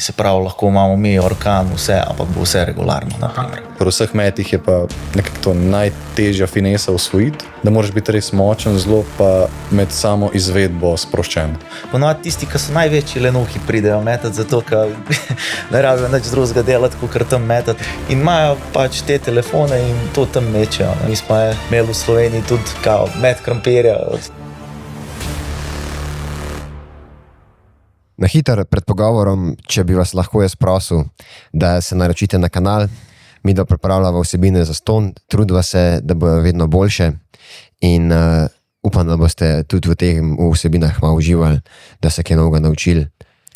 se pravi, lahko imamo mi orkan, vse, ampak bo vse regularno, naprimer. Pri vseh metih je pa nekako to najtežja finesa osvojiti, da moraš biti res močen, zelo pa med samo izvedbo sproščen. Ponovadi tisti, ki so največji lenuhi, pridejo metati, zato ker ne rabijo nič drugega delati, kot tam metati. In imajo pač te telefone in to tam mečejo. Mi smo imeli v Sloveniji tudi kao met krompirja. Na hitro pred pogovorom, če bi vas lahko jaz prosil, da se naročite na kanal, mi da pripravljava vsebine za ston, trudiva se, da bojo vedno boljše in upam, da boste tudi v teh vsebinah malo uživali, da se kaj novega naučili.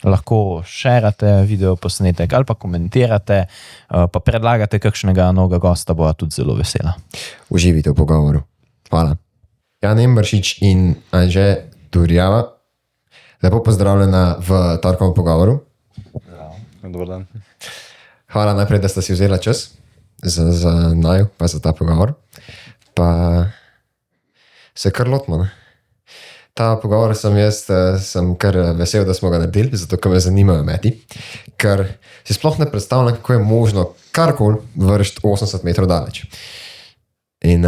Lahko šerate video posnetek ali pa komentirate, pa predlagate kakšnega novega gosta, bo tudi zelo vesela. Uživite v pogovoru. Hvala. Jan Embršič in Anže Turjava. Lepo pozdravljena v torkovem pogovoru. Dobar dan. Hvala najprej, da ste si vzela čas za naju, pa za ta pogovor. Pa se kar lotimo, ne? Ta pogovor sem kar vesel, da smo ga naredili, zato ker me zanimajo meti, ker si sploh ne predstavljam, kako je možno karkoli vršiti 80 metrov daleč. In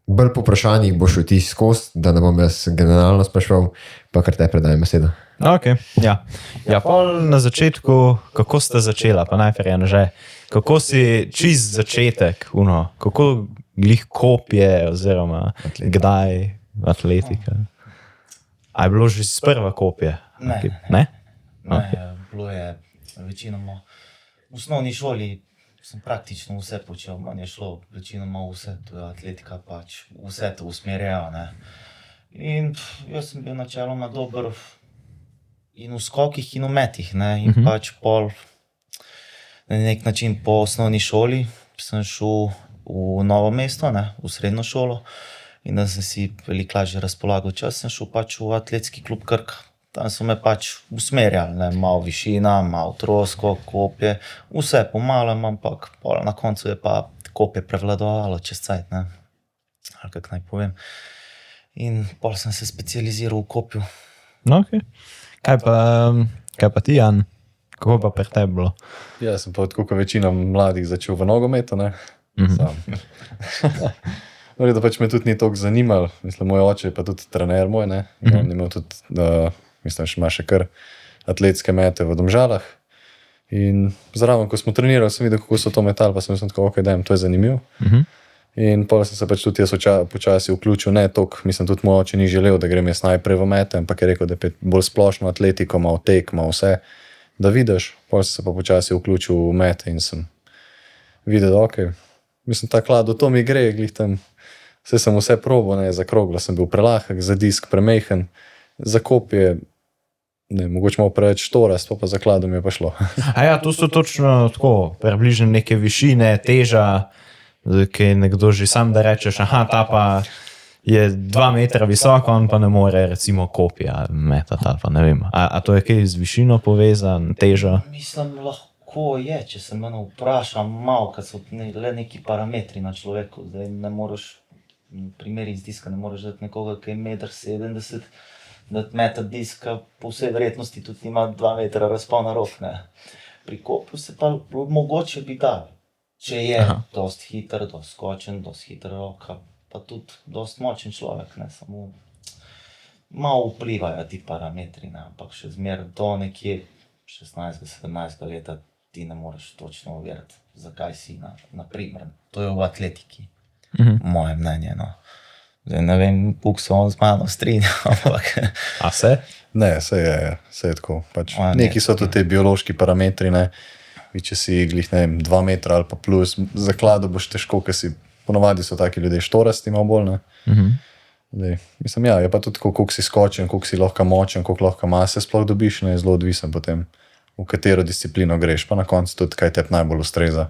bolj po vprašanjih boš ti skozi, da ne bom jaz generalno spraševal, pa kar te predajem besedo. Ok, ja. Ja, pol na začetku, kako ste začela, pa najprej Anže, kako si čist začetek, kako glih kopje, oziroma kdaj atletika? A je bilo že z prva kopje? Ne? Okay. Bilo je večinoma v osnovni šoli. Sem praktično vse počel, manj je šlo, večinoma vse, to je atletika, pač vse to usmerjajo, ne. In jaz sem bil načeloma dober in v skokih in v metih, ne, in pač pol na nek način po osnovni šoli sem šel v Novo mesto, ne, v srednjo šolo in da sem si veliko lažje razpolagal čas, sem šel pač v atletski klub Krka. Tam so me pač usmerjali, ne, malo višina, malo trosko, kopje, vse pomalem, ampak na koncu je pa kopje prevladovalo čez cajt, ne, ali kako naj povem. In pol sem se specializiral v kopju. Ok. Kaj pa ti, Jan? Kako pa pri tebi bilo? Ja, sem pa tako kot večina mladih začel v nogometu, ne. Da pač me tudi ni toliko zanimalo, mislim, moj oče je pa tudi trener moj, ne, in on imel tudi, mislim, ima še kar atletske mete v Domžalah. In zraven, ko smo trenirali, sem videl, kako so to metali, pa sem mislil tako, ok, dajem, to je zanimivo. In potem sem se pač tudi jaz počasi vključil, ne toliko, mislim, tudi moj oče ni želel, da grem jaz najprej v mete, ampak je rekel, da je bolj splošno atletiko, malo tek, malo vse, da vidiš, potem sem se pa počasi vključil v mete in sem videl, ok, mislim, ta klado, to mi gre, glih tam, vse sem vse probal, ne, za kroglo sem bil prelahek, za disk premehen, za kopje, ne, mogoče malo preveč štorast, pa za klado mi je pa šlo. A ja, to so točno tako, približno neke višine, teža, ki nekdo že sam da rečeš, aha, ta pa je 2 metra visoko, on pa ne more recimo kopija metati, ali pa ne vem. A to je kaj z višino povezan, teža? Mislim, lahko je, če se mene vprašam malo, kad so le neki parametri na človeku, zdaj ne moreš, primer iz diska, ne moreš dati nekoga, ki je 1,70 m, da meta diska po vsej verjetnosti tudi ima 2 metra razpona rok, ne. Pri kopju se pa mogoče bi dal, če je dost hiter, dost skočen, dost hiter roka, pa tudi dost močen človek, ne, samo malo vplivajo ti parametri, ne, ampak še zmeraj do nekje 16-17 leta ti ne moreš točno uveriti, zakaj si na primer. To je v atletiki, moje mnenje, no. Zdaj ne vem, koliko se on z mano strinja, ampak... A se? Ne, se je tako. Pač neki so tudi te biološki parametri, ne. Če si glih, ne vem, 2 metra ali pa plus, za klado boš težko, ker si, ponovadi so taki ljudje štorasti malo bolj, ne. Zdaj, mislim, ja, je pa tudi koliko si skočen, koliko si lahko močen, koliko lahko mase sploh dobiš, ne, je zelo odvisen potem, v katero disciplino greš, pa na koncu tudi, kaj tebi najbolj ustreza.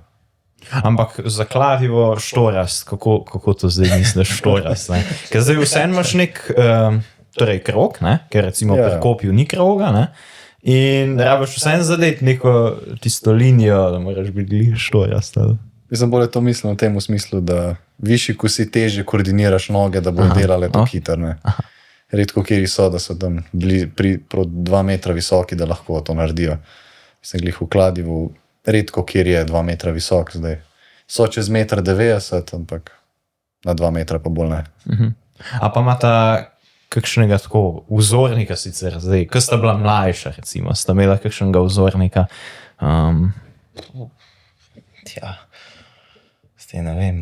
Ampak za kladivo štorast, kako to zdaj misliš štorast, ne? Ker zdaj vseeno imaš nek, torej krog, ne? Ker recimo pri kopju ni kroga, ne? In rabiš vseeno zadeti neko tisto linijo, da moraš biti glih štorast. Mislim, bolje to mislim v tem smislu, da višji, ko si težje koordiniraš noge, da bojo delale to hiter, ne. Redko kjeri so, da so tam bili 2 metra visoki, da lahko to naredijo. sem glih v kladivu, redko kjer je 2 metra visok zdaj. So čez 1,90 m, ampak na 2 metra pa bolj ne. A pa imata kakšnega tako vzornika sicer zdaj, ko sta bila mlajša, recimo, sta imela kakšnega vzornika? Ja, zdaj ne vem,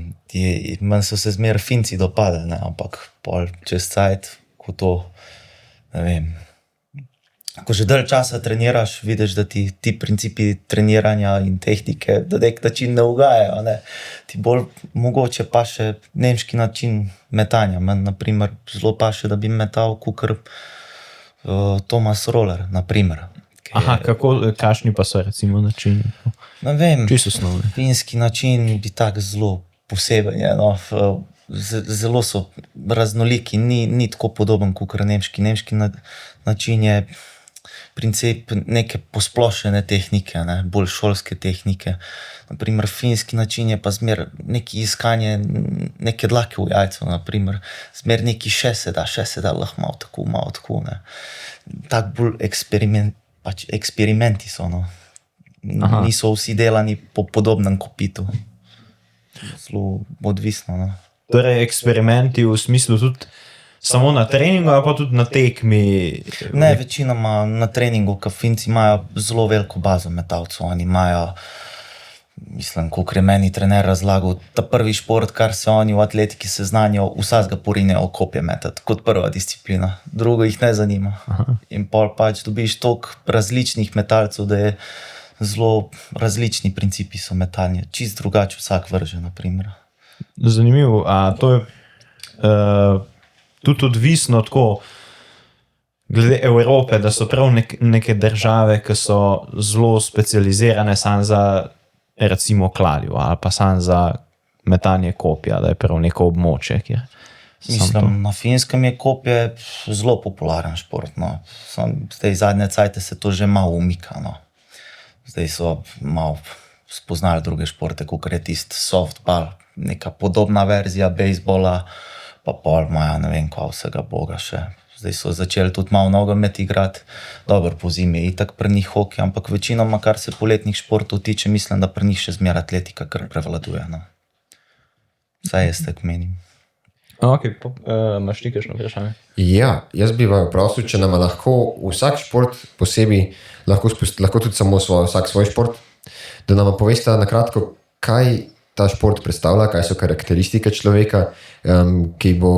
manj so se zmer Finci dopadali, ne, ampak pol čez cajt, ko to, ne vem, ko že dalj časa treniraš, vidiš, da ti principi treniranja in tehnike na nek način ne ugajajo, ne. Ti bolj mogoče pa še nemški način metanja. Meni, na primer, zelo pa še, da bi metal kakor Thomas Roller, na primer. Aha, kakšni pa so recimo načini? Ne vem, Čisto osnovni. finski način bi tak zelo poseben je, no. Zelo so raznoliki, ni tako podoben kakor nemški. Nemški način je princip neke posplošene tehnike, ne, bolj šolske tehnike. Naprimer, finski način je pa zmer neki iskanje neke dlake v jajcu, naprimer. Zmer neki še se da lahko malo tako, ne. Tak bolj eksperimenti so, no. Niso vsi delani po podobnem kopitu. Zelo odvisno, no. Torej, eksperimenti v smislu tudi samo na treningu, ali pa tudi na tekmi? Ne, večinoma na treningu, ker Finci imajo zelo veliko bazo metalcev. Oni imajo, mislim, kolikor je meni trener razlagal, ta prvi šport, kar se oni v atletiki seznanijo, vsakega porinejo kopje metati, kot prva disciplina. Drugo jih ne zanima. In pol pač dobiš toliko različnih metalcev, da je zelo različni principi so metanja. Čist drugače vsak vrže, na primer. Zanimivo. A to je tudi odvisno tako glede Evrope, da so prav neke države, ki so zelo specializirane samo za recimo kladivo ali pa samo za metanje kopja, da je prav neko območje, kjer Mislim, na Finskem je kopje zelo popularen šport, no. Zdaj zadnje cajte se to že malo umika, no. Zdaj so malo spoznali druge športe, kakor je tisti softball, neka podobna verzija bejzbola, pa pol imajo ne vem kaj vsega boga še. Zdaj so začeli tudi malo nogomet igrati, dobro po zimi je itak pri njih hokej, ampak večinoma, kar se poletnih športov tiče, mislim, da pri njih še zmer atletika kar prevladuje, no. Vsaj jaz tako menim. Ok, imaš ti kakšno vprašanje? Ja, jaz bi vam prosil, če nam lahko vsak šport posebej, lahko tudi samo vsak svoj šport, da nam poveste na kratko, kaj ta šport predstavlja, kaj so karakteristike človeka, ki bo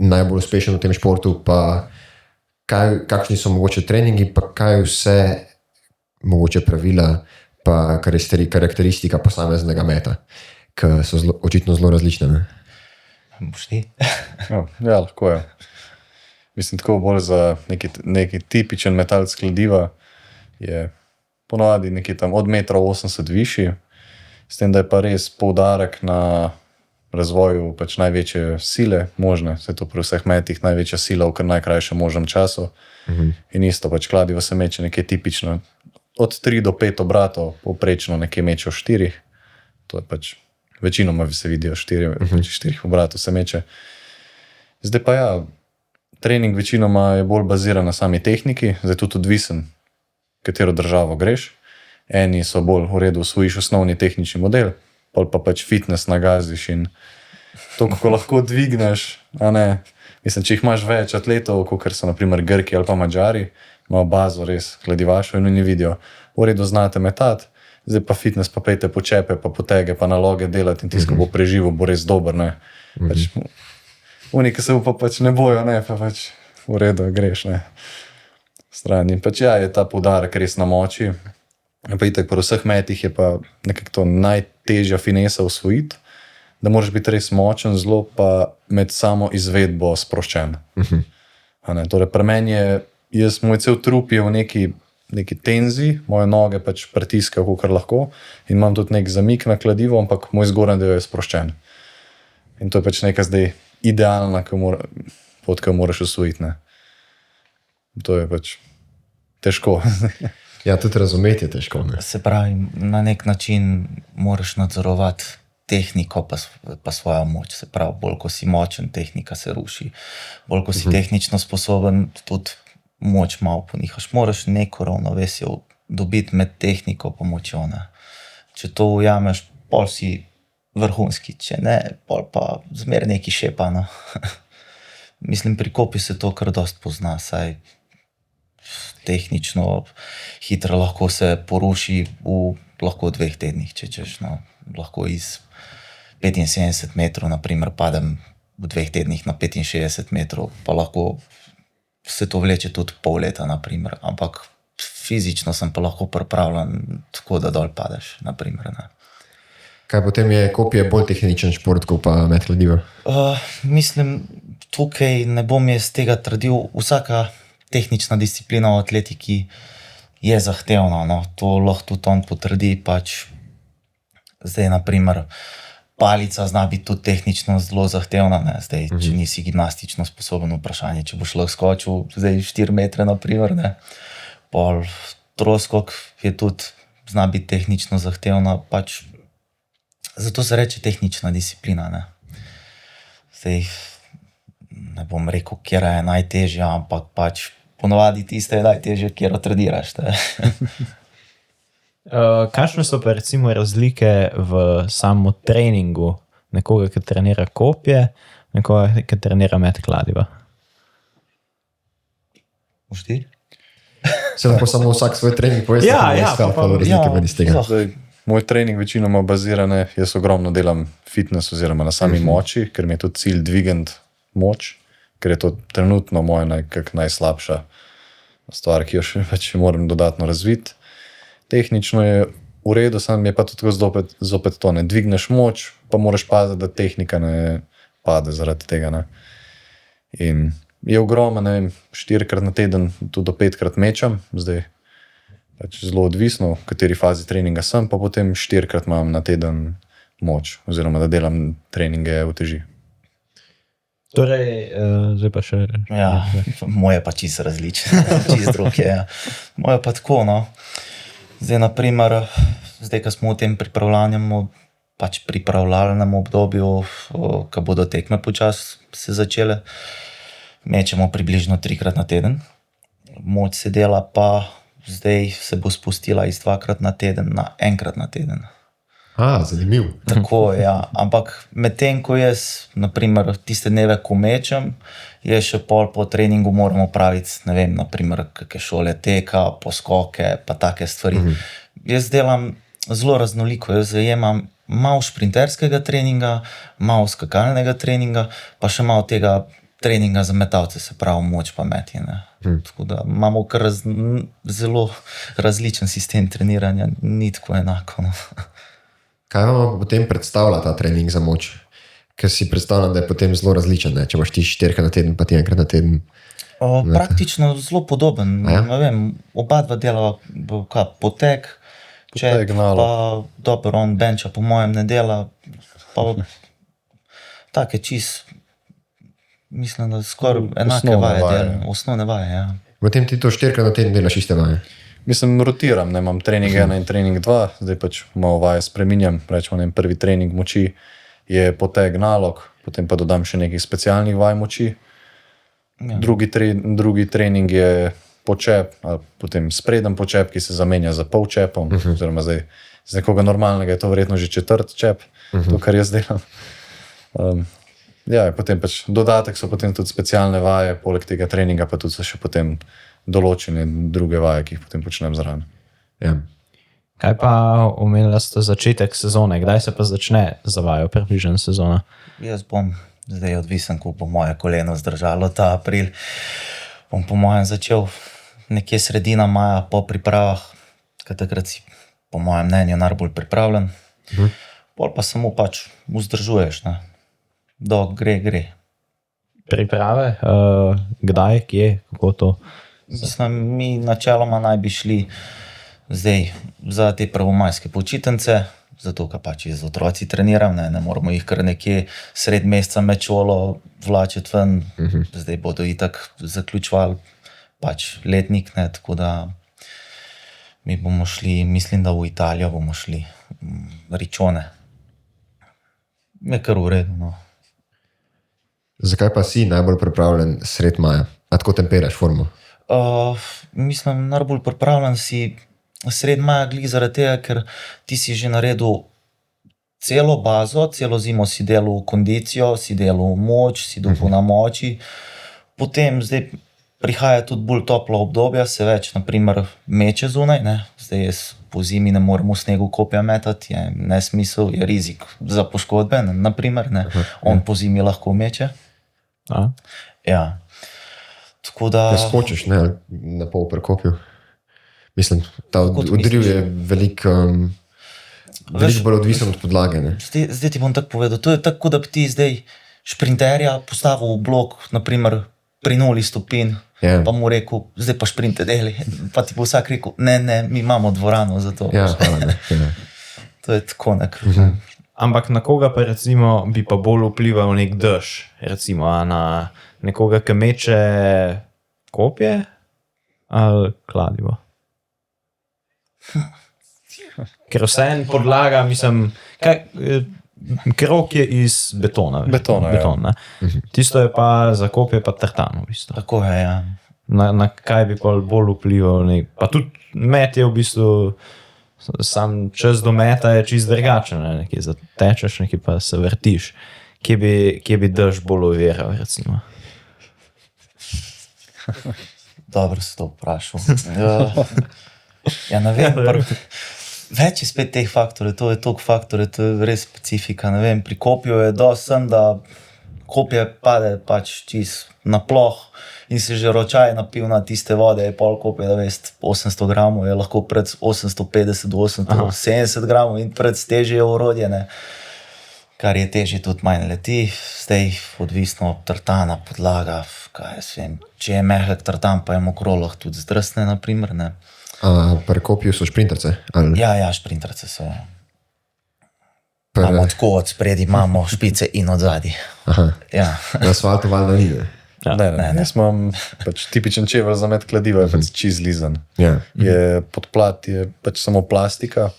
najbolj uspešen v tem športu, pa kakšni so mogoče treningi, pa kaj vse mogoče pravila, pa karakteristika posameznega meta, ki so očitno zelo različne, ne? Boš ti? Ja, lahko je. Mislim, tako bolj za neki tipičen metalc kladiva je ponovadi nekje tam od 1,80 m višji, s tem, da je pa res poudarek na razvoju pač največje sile možne, se to pri vseh metih največja sila v kar najkrajšem možnem času. In isto pač kladivo se meče nekje tipično od 3 do 5 obratov, povprečno nekje meče v 4, to je pač večinoma se vidijo 4 obratov se meče. Zdaj pa ja, trening večinoma je bolj baziran na sami tehniki, zdaj tudi odvisen, katero državo greš. Eni so bolj v redu, osvojiš osnovni tehnični model, pol pa pač fitness nagaziš in to, kako lahko dvigneš, a ne. Mislim, če jih imaš več atletov, kot so na primer Grki ali pa Madžari, imajo bazo res kladivašov in oni vidijo, v redu znate metati, zdaj pa fitness, pa pejte počepe, pa potege, pa naloge delati in tisto, ko bo preživel, bo res dober, ne. Pač, oni, ki se pa pač ne bojo, ne, pa pač v redu, greš, ne. Strani. Pač ja, je ta poudarek res na moči. Pa itak pri vseh metih je pa nekako to najtežja finesa osvojiti, da moraš biti res močen, zelo pa med samo izvedbo sproščen. Torej, pri meni je, moj cel trup je v neki tenziji, moje noge pač pritiskajo, kakor lahko, in imam tudi nek zamik na kladivo, ampak moj zgornji del je sproščen. In to je pač neka zdaj idealna pot, ki jo moraš osvojiti, ne. To je pač težko. Ja, tudi razumeti je težko, ne? Se pravi, na nek način moraš nadzorovati tehniko pa svojo moč. Se pravi, bolj ko si močen, tehnika se ruši. Bolj ko si tehnično sposoben, tudi moč malo ponihaš. Moraš neko ravnovesje dobiti med tehniko pomočjo. Ne. Če to ujameš, pol si vrhunski, če ne, pol pa zmer neki šepa. No. Mislim, pri kopi se to kar dost pozna, saj tehnično hitro lahko se poruši v lahko 2 tednih, če češ, no. Lahko iz 75 metrov, naprimer, padem v 2 tednih na 65 metrov, pa lahko se to vleče tudi pol leta, naprimer, ampak fizično sem pa lahko pripravljen tako, da dol padeš, naprimer. Ne. Kaj potem je kopija bolj tehničen šport, kot pa met kladiva? Mislim, tukaj ne bom jaz tega trdil. Vsaka tehnična disciplina v atletiki je zahtevna. No. To lahko tudi on potrdi. Pač zdaj, naprimer, palica zna biti tudi tehnično zelo zahtevna. Ne. Zdaj, če nisi gimnastično sposoben, vprašanje, če boš lahko skočil zdaj 4 metre, naprimer, ne. Pol troskok je tudi, zna biti tehnično zahtevna. Pač zato se reče tehnična disciplina. Ne. Zdaj, ne bom rekel, kjera je najtežja, ampak pač ponovadi tiste je najtežje, kjero tradiraš. Kakšne so pa recimo razlike v samo treningu nekoga, ki trenira kopje, nekoga, ki trenira met kladiva? Boš ti? Se lahko samo vsak svoj trening povesti, pa razlike med iz tega. Zdaj, moj trening večinoma bazira, ne, jaz ogromno delam fitness oziroma na sami moči, ker mi je tudi cilj dvigant moč, ker je to trenutno moja najslabša stvar, ki jo še moram dodatno razviti. Tehnično je v redu, sam je pa tudi zopet to, ne dvigneš moč, pa moraš paziti, da tehnika ne pade zaradi tega. Ne. In je ogromno, ne vem, 4-krat na teden, tudi do 5-krat mečam, zdaj pač zelo odvisno, v kateri fazi treninga sem, pa potem 4-krat imam na teden moč, oziroma da delam treninge v teži. Torej, zdaj pa še... Ja, moje pa čisto različno, čisto druge. Ja. Moje pa tako, no. Zdaj, naprimer, zdaj, ko smo v tem pač pripravljalnem obdobju, ko bodo tekme počas se začele, mečemo približno 3-krat na teden. Moč se dela pa zdaj se bo spustila iz 2-krat na teden na 1-krat na teden. Zanimiv. Tako, ja. Ampak medtem, ko jaz, naprimer, tiste dneve, ko mečem, je še pol po treningu moramo praviti, ne vem, naprimer, kakšne šole teka, poskoke, pa take stvari. Jaz delam zelo raznoliko, jaz zajemam malo šprinterskega treninga, malo skakalnega treninga, pa še malo tega treninga za metalce, se pravi moč pa metje. Tako da imamo kar zelo različen sistem treniranja, ni tako enako. No. Kaj vam potem predstavlja ta trening za moč? Ker si predstavljam, da je potem zelo različen, ne? Če imaš ti 4-krat na teden, pa ti 1-krat na teden. Praktično zelo podoben. Ja? Ne vem, oba dva delava potek, čep, pa dobro, on benča po mojem ne dela, pa take čist, mislim, da skoraj enake vaje delam, osnovne vaje, ja. Potem ti to 4-krat na teden delaš iste vaje? Mislim, rotiram, ne, imam trening 1 in trening 2, zdaj pač malo vaje spreminjam, rečemo, ne, prvi trening moči je potek nalog, potem pa dodam še nekaj specialnih vaj moči. Ja. Drugi trening je počep, ali potem spreden počep, ki se zamenja za polčepom, oziroma zdaj z nekoga normalnega je to verjetno že 4. čep, to, kar jaz delam. Ja, potem pač dodatek so potem tudi specialne vaje, poleg tega treninga pa tudi so še potem določene druge vaje, ki jih potem počnem zraven. Ja. Kaj pa omenila ste začetek sezone? Kdaj se pa začne za vaju približno sezona? Jaz bom zdaj odvisen, ko bo moje koleno zdržalo ta april. Bom po mojem začel nekje sredina maja po pripravah, ker takrat si po mojem mnenju najbolj pripravljen. Pol pa samo pač vzdržuješ, ne. Do gre. Priprave? Kdaj, kje, kako to? Mislim, mi načeloma naj bi šli zdaj za te prvomajske počitnice, zato, ker pač z otroci treniram, ne moramo jih kar nekje sred meseca med šolo vlačiti ven, zdaj bodo itak zaključovali pač letnik, ne, tako da mi bomo šli, mislim, da v Italijo bomo šli, Ričone. Je kar v redu, no. Zakaj pa si najbolj pripravljen sred maja? A tako temperaš formo? Mislim, najbolj pripravljen si sred maja glih zaradi tega, ker ti si že naredil celo bazo, celo zimo si delal kondicijo, si delal moč, si dopol na moči, potem zdaj prihaja tudi bolj toplo obdobje, se več, naprimer, meče zunaj, ne? Zdaj jaz po zimi ne morem v snegu kopja metati, je nesmisel, je rizik za poškodbe, naprimer, ne? On po zimi lahko meče. A? Ja. Tako da... Ja, skočiš, ne, ali na pol prekopju. Mislim, ta Kot odriv misliš? je veliko bolj odvisen od podlage, ne. Zdaj ti bom tako povedal, to je tako, da bi ti zdaj šprinterja postavil v blok, naprimer pri 0 stopinj, Ja. pa mu rekel, zdaj pa šprinte deli, pa ti bo vsak rekel, ne, mi imamo dvorano za to. Ja, hvala, ne. Ja. To je tako nekaj. Ampak na koga pa recimo bi pa bolj vplival nek dež, recimo a na nekoga, ki meče kopje ali kladivo? Ker vseeno podlaga, mislim, krog je iz betona. Betona, ja. beton, ne. Tisto je pa za kopje pa tartan v bistvu. Tako je, ja. Na kaj bi pa bolj vplival, pa tudi met je v bistvu, sam čas do meta je čist drugačen, ne? Nekje zatečeš, nekje pa se vrtiš. Kje bi dež bolj oviral, recimo? Dobro si to vprašal. Ja, ne vem, več je spet teh faktorjev, to je toliko faktorjev, to je res specifika, ne vem, pri kopju je dosti sem, da kopje pade pač čist na ploh in se že ročaj napil na tiste vode, je pol kopje, da vest, 800 gramov je lahko pred 850 do 870 gramov in pred težje je orodje, ne. Kar je težje, tudi manj leti, zdaj odvisno od tartana, podlaga, kaj jaz vem, če je mehek tartan, pa je mokro, lahko tudi zdrsne, naprimer, ne. A prekopju so šprinterce? Ali Ja, šprinterce so. Imamo tako od spredi, imamo špice in od zadaj. Aha, Ja. na asfaltu valjda ni, ne. Ne. Jaz imam pač tipičen čevelj za met kladiva, je pač čist zlizan. Ja. Je podplat, je pač samo plastika.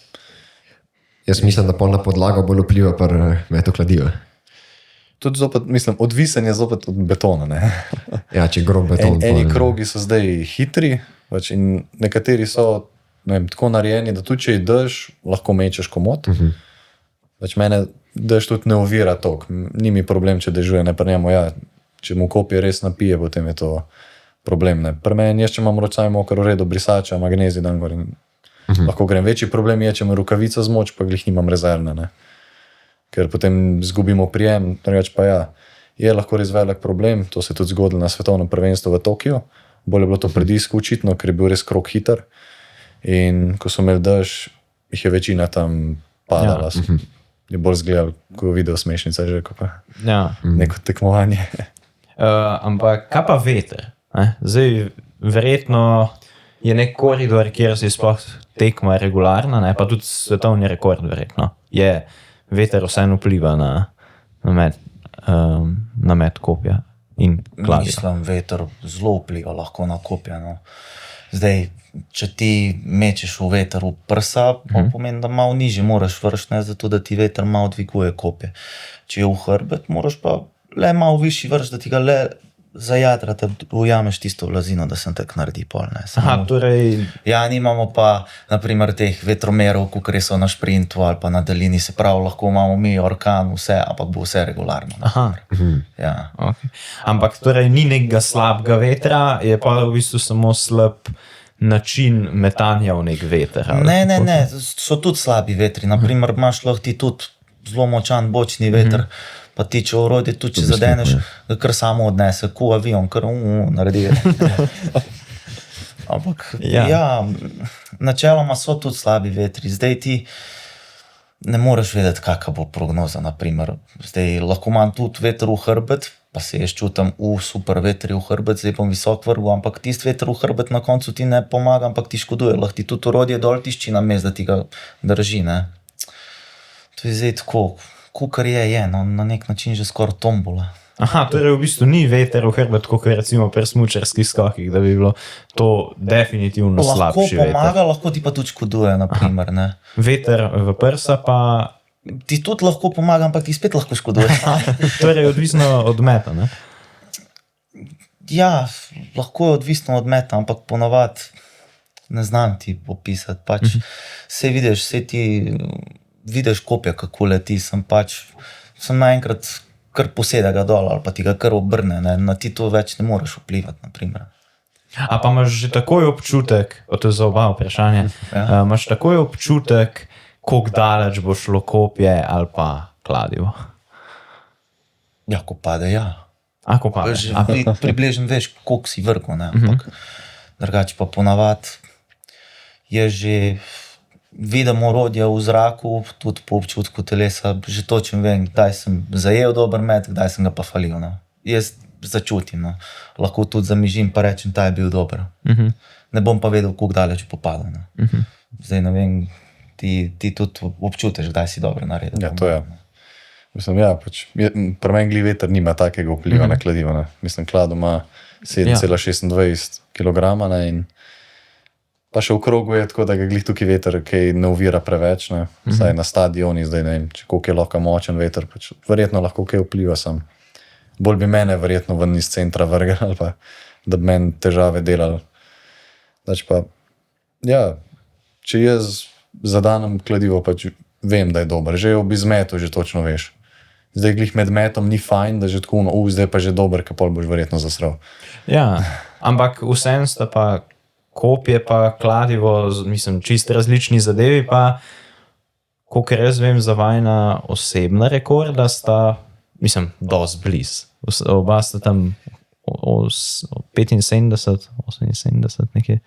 Jaz mislim, da polna podlaga bolj vpliva pri metu kladiva. Tudi zopet, mislim, odvisen je zopet od betona, ne. Ja, če grob beton. Eni pol- krogi so zdaj hitri, pač in nekateri so, ne vem, tako narejeni, da tudi če je dež, lahko mečeš komot. Pač mene dež tudi ne ovira toliko, ni mi problem, če dežuje, ne pri njemu, ja, če mu kopje res napije, potem je to problem, ne. Pri meni, jaz če imam rocaj mokar v redu, brisača, magnezij dan gor in lahko grem. Večji problem je, če me rukavica zmoč, pa glih nimam rezervne, ne. Ker potem zgubimo prijem, drugač pa ja, je lahko res velik problem, to se je tudi zgodilo na svetovnem prvenstvu v Tokiu, bolj je bilo to pred disku očitno, ker je bil res krog hiter in ko so imeli dež, jih je večina tam padala, je bolj zgledal, ko video smešnica že, ko pa Ja. neko tekmovanje. Ampak kaj pa veter? Ne? Zdaj, verjetno je nek koridor, kjer se sploh tekma regularna, ne? Pa tudi svetovni rekord, verjetno. Je veter vseeno vpliva na met kopja in kladiva. Mislim, veter zelo vpliva lahko na kopja, no. Zdaj, če ti mečeš v veter v prsa, pomeni, da malo nižje moraš vršiti, ne, zato da ti veter malo dviguje kopje. Če je v hrbet, moraš pa le malo višji vrš, da ti ga le za jadra, da ujameš tisto blazino, da se tako naredi pol, ne. Aha, torej, Ja, nimamo pa, naprimer, teh vetromerov, kakor so na šprintu ali pa na daljini, se pravi, lahko imamo mi orkan, vse, ampak bo vse regularno. aha. Ja. Okay. Ampak torej ni nekega slabega vetra, je pa v bistvu samo slab način metanja v nek veter. ali kako? Ne, so tudi slabi vetri. Naprimer, imaš lahko ti tudi zelo močan bočni veter, pa ti če orodje, tudi če zadeneš, ga kar samo odnese, ko avion, kar naredi. Ampak ja, načeloma so tudi slabi vetri. Zdaj ti ne moreš vedeti, kakva bo prognoza. Naprimer. Zdaj lahko imam tudi veter v hrbet, pa se jaz čutim super veter v hrbet, zdaj bom visok vrgel, ampak tisti veter v hrbet na koncu ti ne pomaga, ampak ti škoduje. Lahko ti tudi orodje dol tišči na mest, da ti ga drži. Ne? To je zdaj tako, kukar je, no, na nek način že skoraj tombola. Aha, torej v bistvu ni veter v hrbet, kot recimo pri smučarskih skokih, da bi bilo to definitivno Lahko slabši veter. pomaga, lahko ti pa tudi škoduje, naprimer, ne. Veter v prsa pa Ti tudi lahko pomaga, ampak ti spet lahko škoduje. torej odvisno od meta, ne? Ja, lahko je odvisno od meta, ampak ponavadi ne znam ti opisati. Pač, vse vidiš, vse ti vidiš kopje, kako leti, sem naenkrat kar posede ga dol ali pa ti ga kar obrne, ne? Na ti to več ne moreš vplivati, naprimer. A pa imaš že takoj občutek, to je za oba vprašanje, imaš takoj občutek, koliko daleč bo šlo kopje ali pa kladivo? Ja, ko pade, ja. Ako pa? Približno veš, koliko si vrgel, ne, ampak drugače pa ponavadi je že vidim orodje v zraku, tudi po občutku telesa, že točno vem, kdaj sem zajel dober met, kdaj sem ga pa falil, ne. Jaz začutim, no. Lahko tudi zamižim pa rečem, ta je bil dober. Ne bom pa vedel, koliko daleč popadal, ne. Zdaj ne vem, ti tudi občutiš, kdaj si dobro naredil. Ja, to je. Mislim, ja, pač, pri meni glih veter nima takega vpliva na kladivo. Ne. Mislim, klado ima 7,26 kg, ne, in pa še v krogu je tako, da ga glih tukaj veter, ki ne ovira preveč, ne. Saj na stadioni, zdaj ne vem, koliko je lahko močen veter, pač verjetno lahko kaj vpliva sam. Bolj bi mene verjetno ven iz centra vrgel, ali pa da bi meni težave delali. Znači pa, ja, če jaz zadanem kladivo, pač vem, da je dober. Že ob izmetu že točno veš. Zdaj glih med metom ni fajn, da že tako, zdaj pa že dober, ka pol boš verjetno zasral. Ja, ampak vsem sta pa kopje pa kladivo, mislim, čisto različni zadevi, pa kolikor jaz vem, za vajna osebna rekorda sta, mislim, dosti blizu. Oba sta tam 75, 78 nekje.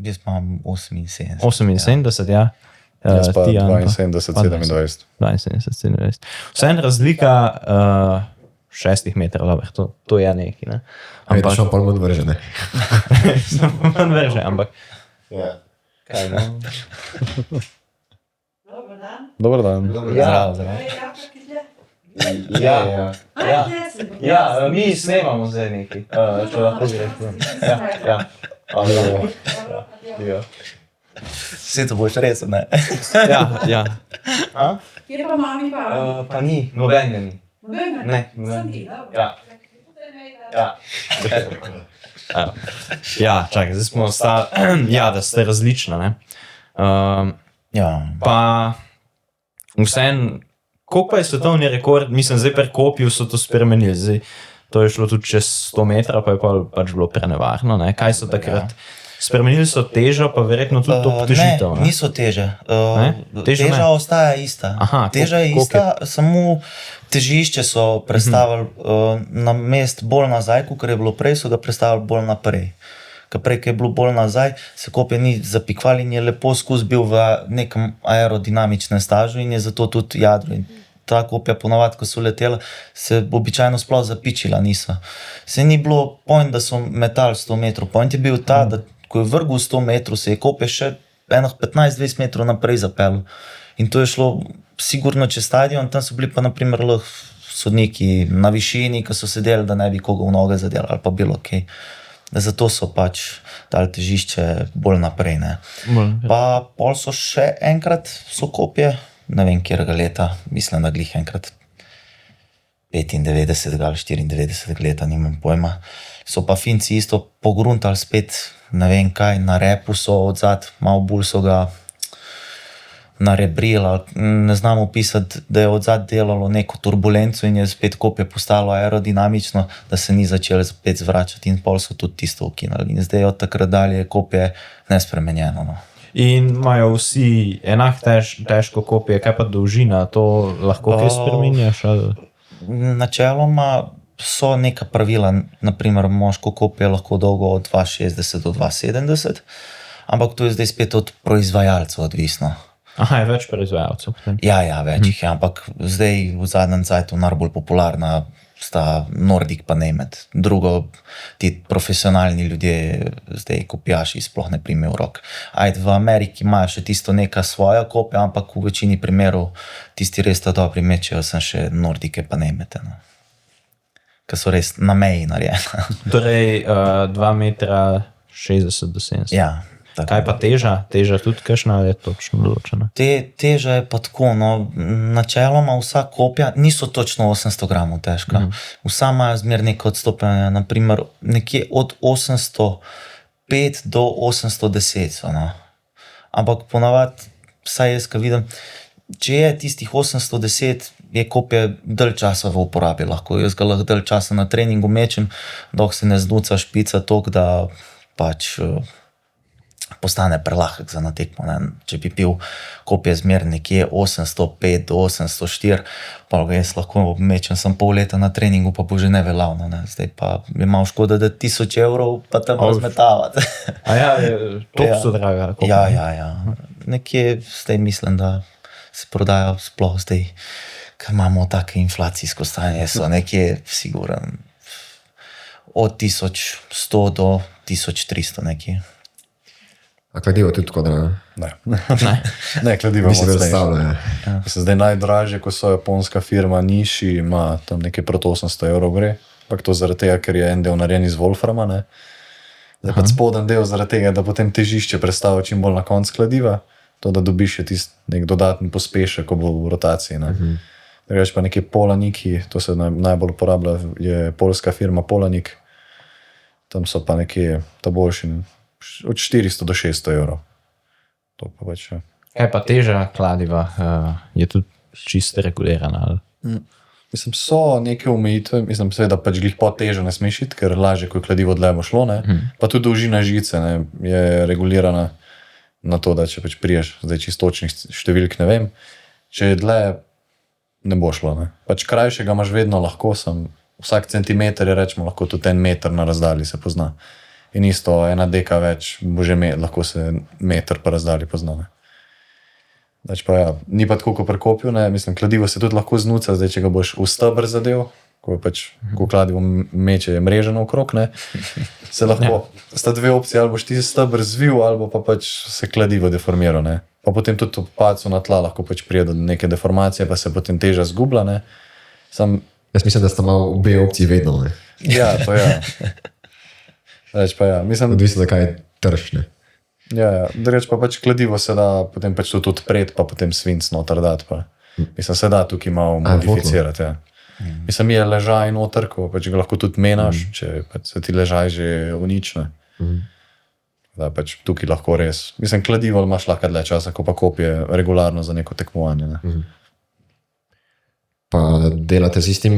Jaz imam 78. 78, ja. Jaz pa ti, Jan, 72, 27. 72. Vseeno razlika 6 metrov, dobro, to je nekaj, ne. Ampak šel pa manj vrže, ne. Samo manj vrže, ampak. Ja. Kaj, no? Dobar dan. Zdravo. Ja, mi snemamo zdaj nekaj. Če lahko greš. Ja. Vse to boš resel, ne? Ja. Kje pa mami pa? Pa ni, nobenega ni. Ne, Sem ti, dobro. Ja. Ja, čakaj, zdaj smo ostali, ja, da ste različna, ne. Ja. Pa vseeno, koliko pa je svetovni rekord, mislim, zdaj pri kopju so to spremenili, zdaj to je šlo tudi čez 100 metrov, pa je pač bilo prenevarno, ne. Kaj so takrat? Spremenili so težo, pa verjetno tudi to potežitev, ne? Ne, niso teže. Težo Teža ostaja ista. Aha, Teža je koliko ista, samo težišče so prestavili na mest bolj nazaj, kot je bilo prej, so ga prestavili bolj naprej. Ker prej, ko je bilo bolj nazaj, se kopje ni zapikval in je lepo skozi bil v nekem aerodinamičnem stažu in je zato tudi jadro. In ta kopja ponavadi, ko so letela, se običajno sploh zapičila niso. Se ni bilo point, da so metali 100 metrov. Point je bil ta, da ko je vrgel 100 metrov, se je kopje še 15-20 metrov naprej zapeljal. In to je šlo sigurno čez stadion, tam so bili pa naprimer sodniki na višini, ki so sedeli, da ne bi koga v noge zadeli ali pa bilo kaj. Zato so pač dali težišče bolj naprej, ne. Pa pol so še enkrat so kopje, ne vem, kjerega leta, mislim, da glih enkrat 95 ali 94 leta, nimam pojma. So pa Finci isto pogruntali spet, ne vem kaj, na repu so odzad, malo bolj so ga narebrili, ne znam opisati, da je odzad delalo neko turbulenco in je spet kopje postalo aerodinamično, da se ni začelo spet zvračati in pol so tudi tisto ukinali. In zdaj od takrat dalje je kopje nespremenjeno, no. In imajo vsi enak težko kopje, kaj pa dolžina, to lahko kaj spreminjaš? Načeloma so neka pravila, naprimer moško kopje lahko dolgo od 2,60 do 2,70, ampak to je zdaj spet od proizvajalcev odvisno. Aha, je več proizvajalcev. Ja, več jih je, ampak zdaj v zadnjem cajtu najbolj popularna sta Nordic pa Nemet. Drugo, ti profesionalni ljudje, zdaj kopjaši sploh ne primejo v rok. Ajde, v Ameriki imajo še tisto neka svoja kopja, ampak v večini primerov tisti res ta dobri mečejo sem še Nordike pa Nemete, no. Ker so res na meji narejena. Torej 2,60 metra do 70. Ja. Kaj pa teža? Teža tudi kakšna je točno določena? Teža je pa tako, no, načeloma vsa kopja niso točno 800 gramov težka. Vsa imajo zmer neko odstopanje, naprimer nekje od 800 805 do 810 so, no. Ampak ponavadi, vsaj jaz, ko vidim, če je tistih 810, je kopija dalj časa v uporabi lahko. Jaz ga lahko dalj časa na treningu mečem, dok se ne znuca špica toliko, da pač postane prelahek za natekmo. Ne. Če bi pil kopije zmer nekje 805 do 804, pa ga jaz lahko mečem sem pol leta na treningu, pa bo že neveljavno. Ne. Zdaj pa je malo škoda, da 1000 evrov pa tam razmetavati. A ja, to so draga. Ja. Nekje zdaj mislim, da se prodajo sploh zdaj, ker imamo take inflacijsko stanje, so nekje siguran od 1100 do 1300 nekje. A kladivo tudi tako drago? Ne, kladivo Bi si moc ne. predstavljal, ja. Mislim, zdaj najdražje, ko so japonska firma Niši, ima tam nekaj proti 800 evrov gre. Ampak to zaradi tega, ker je en del narejen iz Wolframa, ne. Zdaj pa spoden del zaradi tega, da potem težišče prestavi čim bolj na konc kladiva, to, da dobiš je tisti nek dodatni pospešek, ko bo v rotaciji, ne. Drugače pa neki Polaniki, to se najbolj uporablja, je poljska firma Polanik. Tam so pa nekje ta boljši, od 400 do 600 evrov. To pa pač, ja. Kaj pa teža kladiva, je tudi čisto regulirana? Ali? Mislim, so neke omejitve, mislim, seveda pač glih pod težo ne smeš iti, ker lažje, ko je kladivo dlje bo šlo, ne. Pa tudi dolžina žice, ne, je regulirana na to, da če pač priješ, zdaj čistočnih številk ne vem, če je dlje, ne bo šlo, ne. Pač krajšega imaš vedno lahko, vsak centimeter je rečemo lahko tudi 1 meter na razdalji se pozna. In isto, 1 deka več, bo že lahko se meter pa razdalji pozna, ne. Dač pa ja, ni pa tako, ko pri kopju, ne, mislim, kladivo se tudi lahko znuca, zdaj, če ga boš v stebr zadev, ko pač, ko kladivo meče je mreženo okrog, ne, se lahko, sta dve opcije, ali boš ti stebr zvil, ali pa pač se kladivo deformira, ne. Pa potem tudi v padcu na tla lahko pač prije do neke deformacije, pa se potem teža zgubla, ne. Jaz mislim, da sta malo obe opciji vedno, ne. Ja, to ja. Reč pa ja, mislim, Odvisno, zakaj trš, ne. ja, reč pa pač kladivo se da potem pač tudi odpreti, pa potem svinc noter dati, pa. Mislim, se da tukaj malo modificirati, ja. Mislim, je ležaj noter, ko pač ga lahko tudi menaš, če pač se ti ležaj že unične. Da pač tukaj lahko res. Mislim, kladivo imaš lahko dlje časa, ko pa kopije regularno za neko tekmovanje, ne. Pa delate z istim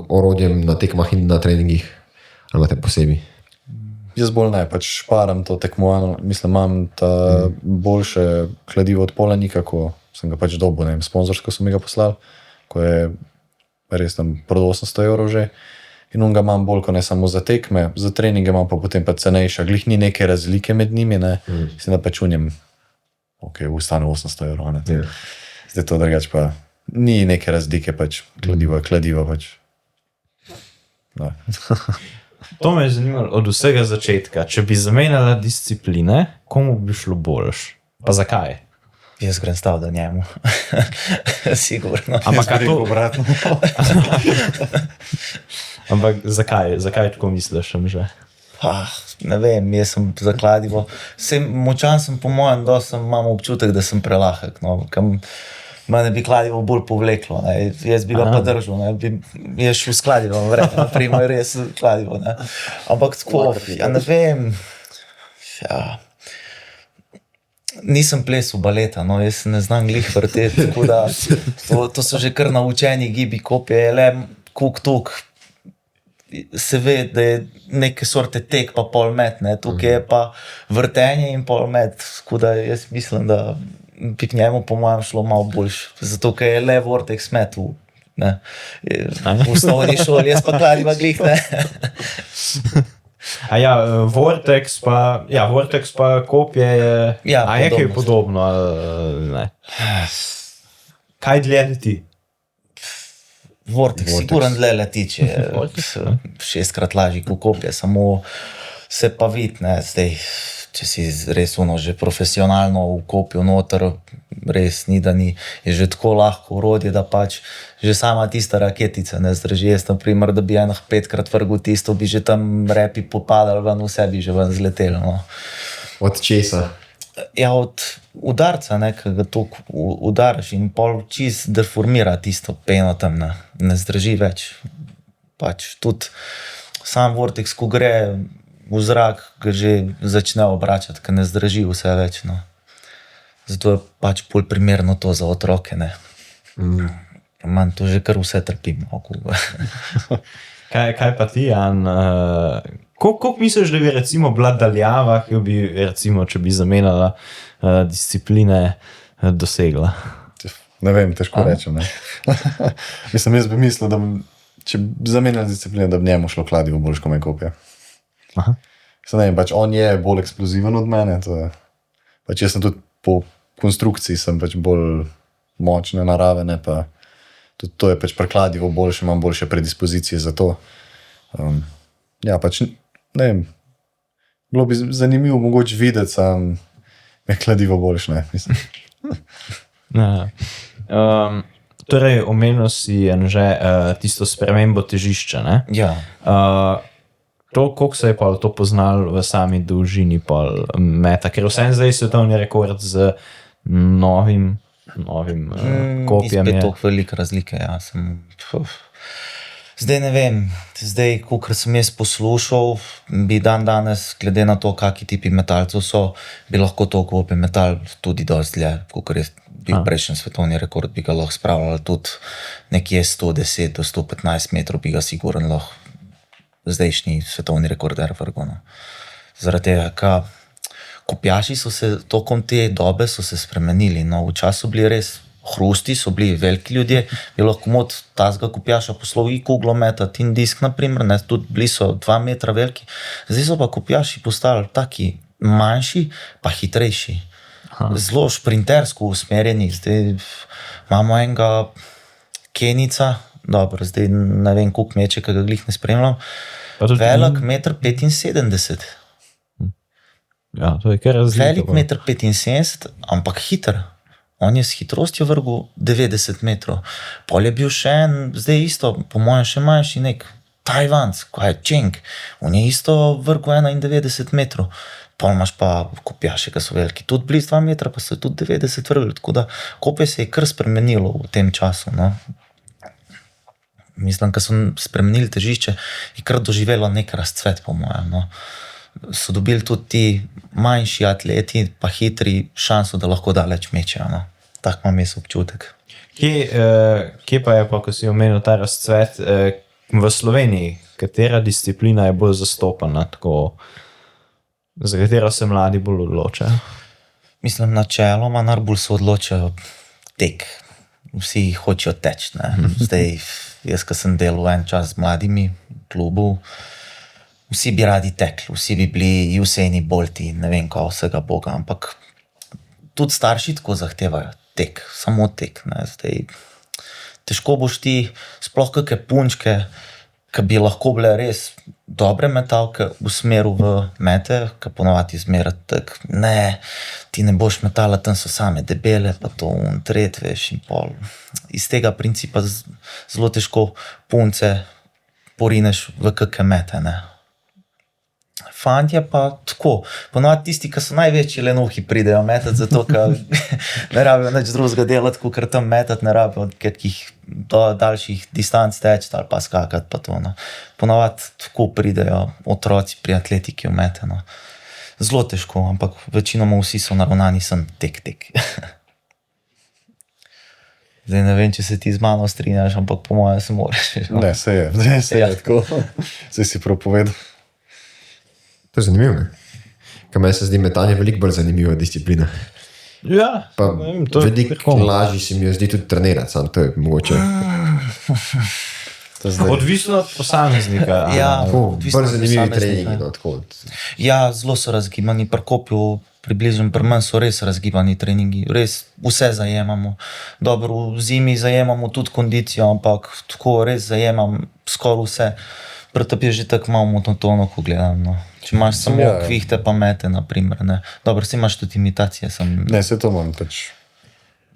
orodjem na tekmah in na treningih? Ali imate posebej? Jaz bolj ne, pač šparam to tekmovanje, mislim, imam ta boljše kladivo od Polanika, ko sem ga pač dobil, ne vem, sponzorsko so mi ga poslali, ko je res tam proti 800 evrov že. In on ga imam bolj, ko ne samo za tekme, za treninge imam pa potem pa cenejša, glih ni neke razlike med njimi, ne, mislim, da pač v njem, ustane 800 evrov, ne. Zdaj to drugače pa ni neke razlike, pač kladivo je kladivo, pač. Da. To me je zanimalo od vsega začetka. Če bi zamenjala discipline, komu bi šlo boljš? Pa zakaj? Jaz grem staviti njemu. Sigurno. Ampak kaj to? obratno. Ampak zakaj? Zakaj tako misliš, že? Ne vem, jaz sem za kladivo. Močan sem po mojem, da imam občutek, da sem prelahek. No. Mene bi kladivo bolj povleklo, ne. Jaz bi ga pa držal, ne. Jaz šel s kladivo, naprimer, res kladivo. Ne. Ampak tako, ja ne vem, ja. Nisem plesal baleta, no, jaz ne znam glih vrteti, tako da to so že kar naučeni gibi kopije, le kuk-tuk. Se ve, da je neke sorte tek pa pol met, ne. Tukaj je pa vrtenje in pol met, tako da jaz mislim, da bi k njemu po mojem šlo malo boljš, zato ker je le vortex metal, ne, v osnovni šoli, jaz pa kladiva glih, ne. A ja, vortex pa kopje je, Ja, a je kaj podobno. podobno, ali ne? Kaj dlje leti? Vortex siguran dlje leti, če je 6-krat lažji kot kopje, samo se pa vidi, ne, zdaj, če si res že profesionalno v kopju noter, res ni, da ni, je že tako lahko urodje, da pač že sama tista raketica ne zdrži. Jaz, naprimer, da bi 5-krat vrgel tisto, bi že tam repi popadali ven, vse bi že ven zletelo, no. Od česa? Ja, od udarca, ne, ki ga toliko udaraš in pol čist deformira tisto peno tam, ne zdrži več. Pač tudi sam vortex, ko gre, v zrak ga že začne obračati, ker ne zdrži vse več. No. Zato je pač bolj primerno to za otroke. Ne. Manj to že kar vse trpim. Kaj pa ti, Jan? Koliko misliš, da bi recimo bila daljava, ki bi recimo, če bi zamenjala discipline, dosegla? Ne vem, težko rečem. Ne? Mislim, jaz bi mislil, da če bi zamenjal disciplino, da bi njemu šlo kladivo boljš, ko me kopje. Ne vem, pač on je bolj eksploziven od mene. Pač jaz sem tudi po konstrukciji sem pač bolj močne narave, ne pa tudi to je pač prekladivo boljše, imam boljše predispozicije za to. Ja, pač ne vem, bilo bi zanimivo mogoče videti, sam je kladivo boljše, ne, mislim. Torej, omenil si že tisto spremembo težišča, ne? Ja. Koliko se je pa to poznalo v sami dolžini meta, ker vsem zdaj svetovni rekord z novim kopjem je. Spet toliko velike razlike, ja. Zdaj ne vem, zdaj, kakor sem jaz poslušal, bi danes, glede na to, kakšni tipi metalcev so, bi lahko to kopje metal tudi dosti dlje, kakor je bil prejšnji svetovni rekord, bi ga lahko spravljali tudi nekje 110 do 115 metrov, bi ga sigurno lahko zdajšnji svetovni rekorder vrgel. Zaradi tega, ker kopjaši so se tokom te dobe so se spremenili. No, v času bili res hrusti, so bili veliki ljudje, bi lahko mod tazga kopjaša poslal i kuglo metati in disk, naprimer, ne, tudi bili so 2 metra veliki. Zdaj so pa kopjaši postali taki manjši, pa hitrejši. Zelo šprintersko usmerjeni. Zdaj imamo enega Kenica, dobro, zdaj ne vem, koliko meče, ki ga glih ne spremljam, velik 1,75 m. Ja, to je kar razlika. Velik 1,75 m, ampak hiter. On je s hitrostjo vrgel 90 metrov. Pol je bil še en, zdaj isto, po mojem še manjši nek Tajvanc, kaj je Čeng. On je isto vrgel 91 metrov. Pol imaš pa kopjaše, ki so veliki. Tudi blizu 2 metra, pa so tudi 90 vrgli. Tako da kopje se je kar spremenilo v tem času. No. Mislim, da so spremenili težišče, je kar doživelo nek razcvet, po mojem. No. So dobili tudi ti manjši atleti, pa hitri šanso, da lahko daleč mečejo. No. Tak imam jaz občutek. Kje pa je pa, ko si omenil ta razcvet, v Sloveniji, katera disciplina je bolj zastopana, tako, za katero se mladi bolj odločajo? Mislim, načeloma najbolj se odločajo tek. Vsi hočejo teči. Zdaj, jaz, ko sem delal en čas z mladimi v klubu, vsi bi radi tekli, vsi bi bili Usaini Bolti, ne vem kaj vsega boga, ampak tudi starši tako zahtevajo tek, samo tek. Ne. Zdaj, težko boš ti, sploh kakšne punčke, ki bi lahko bile res dobre metalke, usmeril v mete, ki ponovadi zmerati tak, ne, ti ne boš metala, tam so same debele, pa to tret, veš, in pol. Iz tega principa zelo težko punce porineš v kakšne mete, ne. Fantje pa tako, ponovadi tisti, ki so največji lenuhi, pridejo metati, zato ker ne rabijo nič drugega delati, kot tam metati, ne rabijo kakih daljših distanc teči ali pa skakati pa to. No. Ponovadi tako pridejo otroci pri atletiki v mete. No. Zelo težko, ampak večinoma vsi so naravnani sem tek. Zdaj ne vem, če se ti z mano strinjaš, ampak po mojem se moraš. Ne, se je tako. Zdaj si prav povedal. To je zanimivo, ne? Kaj meni se zdi metanje veliko bolj zanimiva disciplina. Ja, Pa ne vem, to je veliko lažje se mi jo zdi tudi trenirati, sam to je mogoče. odvisno od posameznika. Ja, Tako, odvisno bolj od zanimivi posameznika. treningi, no, tako. Ja, zelo so razgibani, pri kopju, približno pri meni so res razgibani treningi, res vse zajemamo. Dobro, v zimi zajemamo tudi kondicijo, ampak tako res zajemam skoraj vse. Pri tebi je že tako malo monotono, ko gledam. No. Če imaš samo kvihte pa mete, naprimer. Ne. Dobro, si imaš tudi imitacije. Ne, se to imam pač.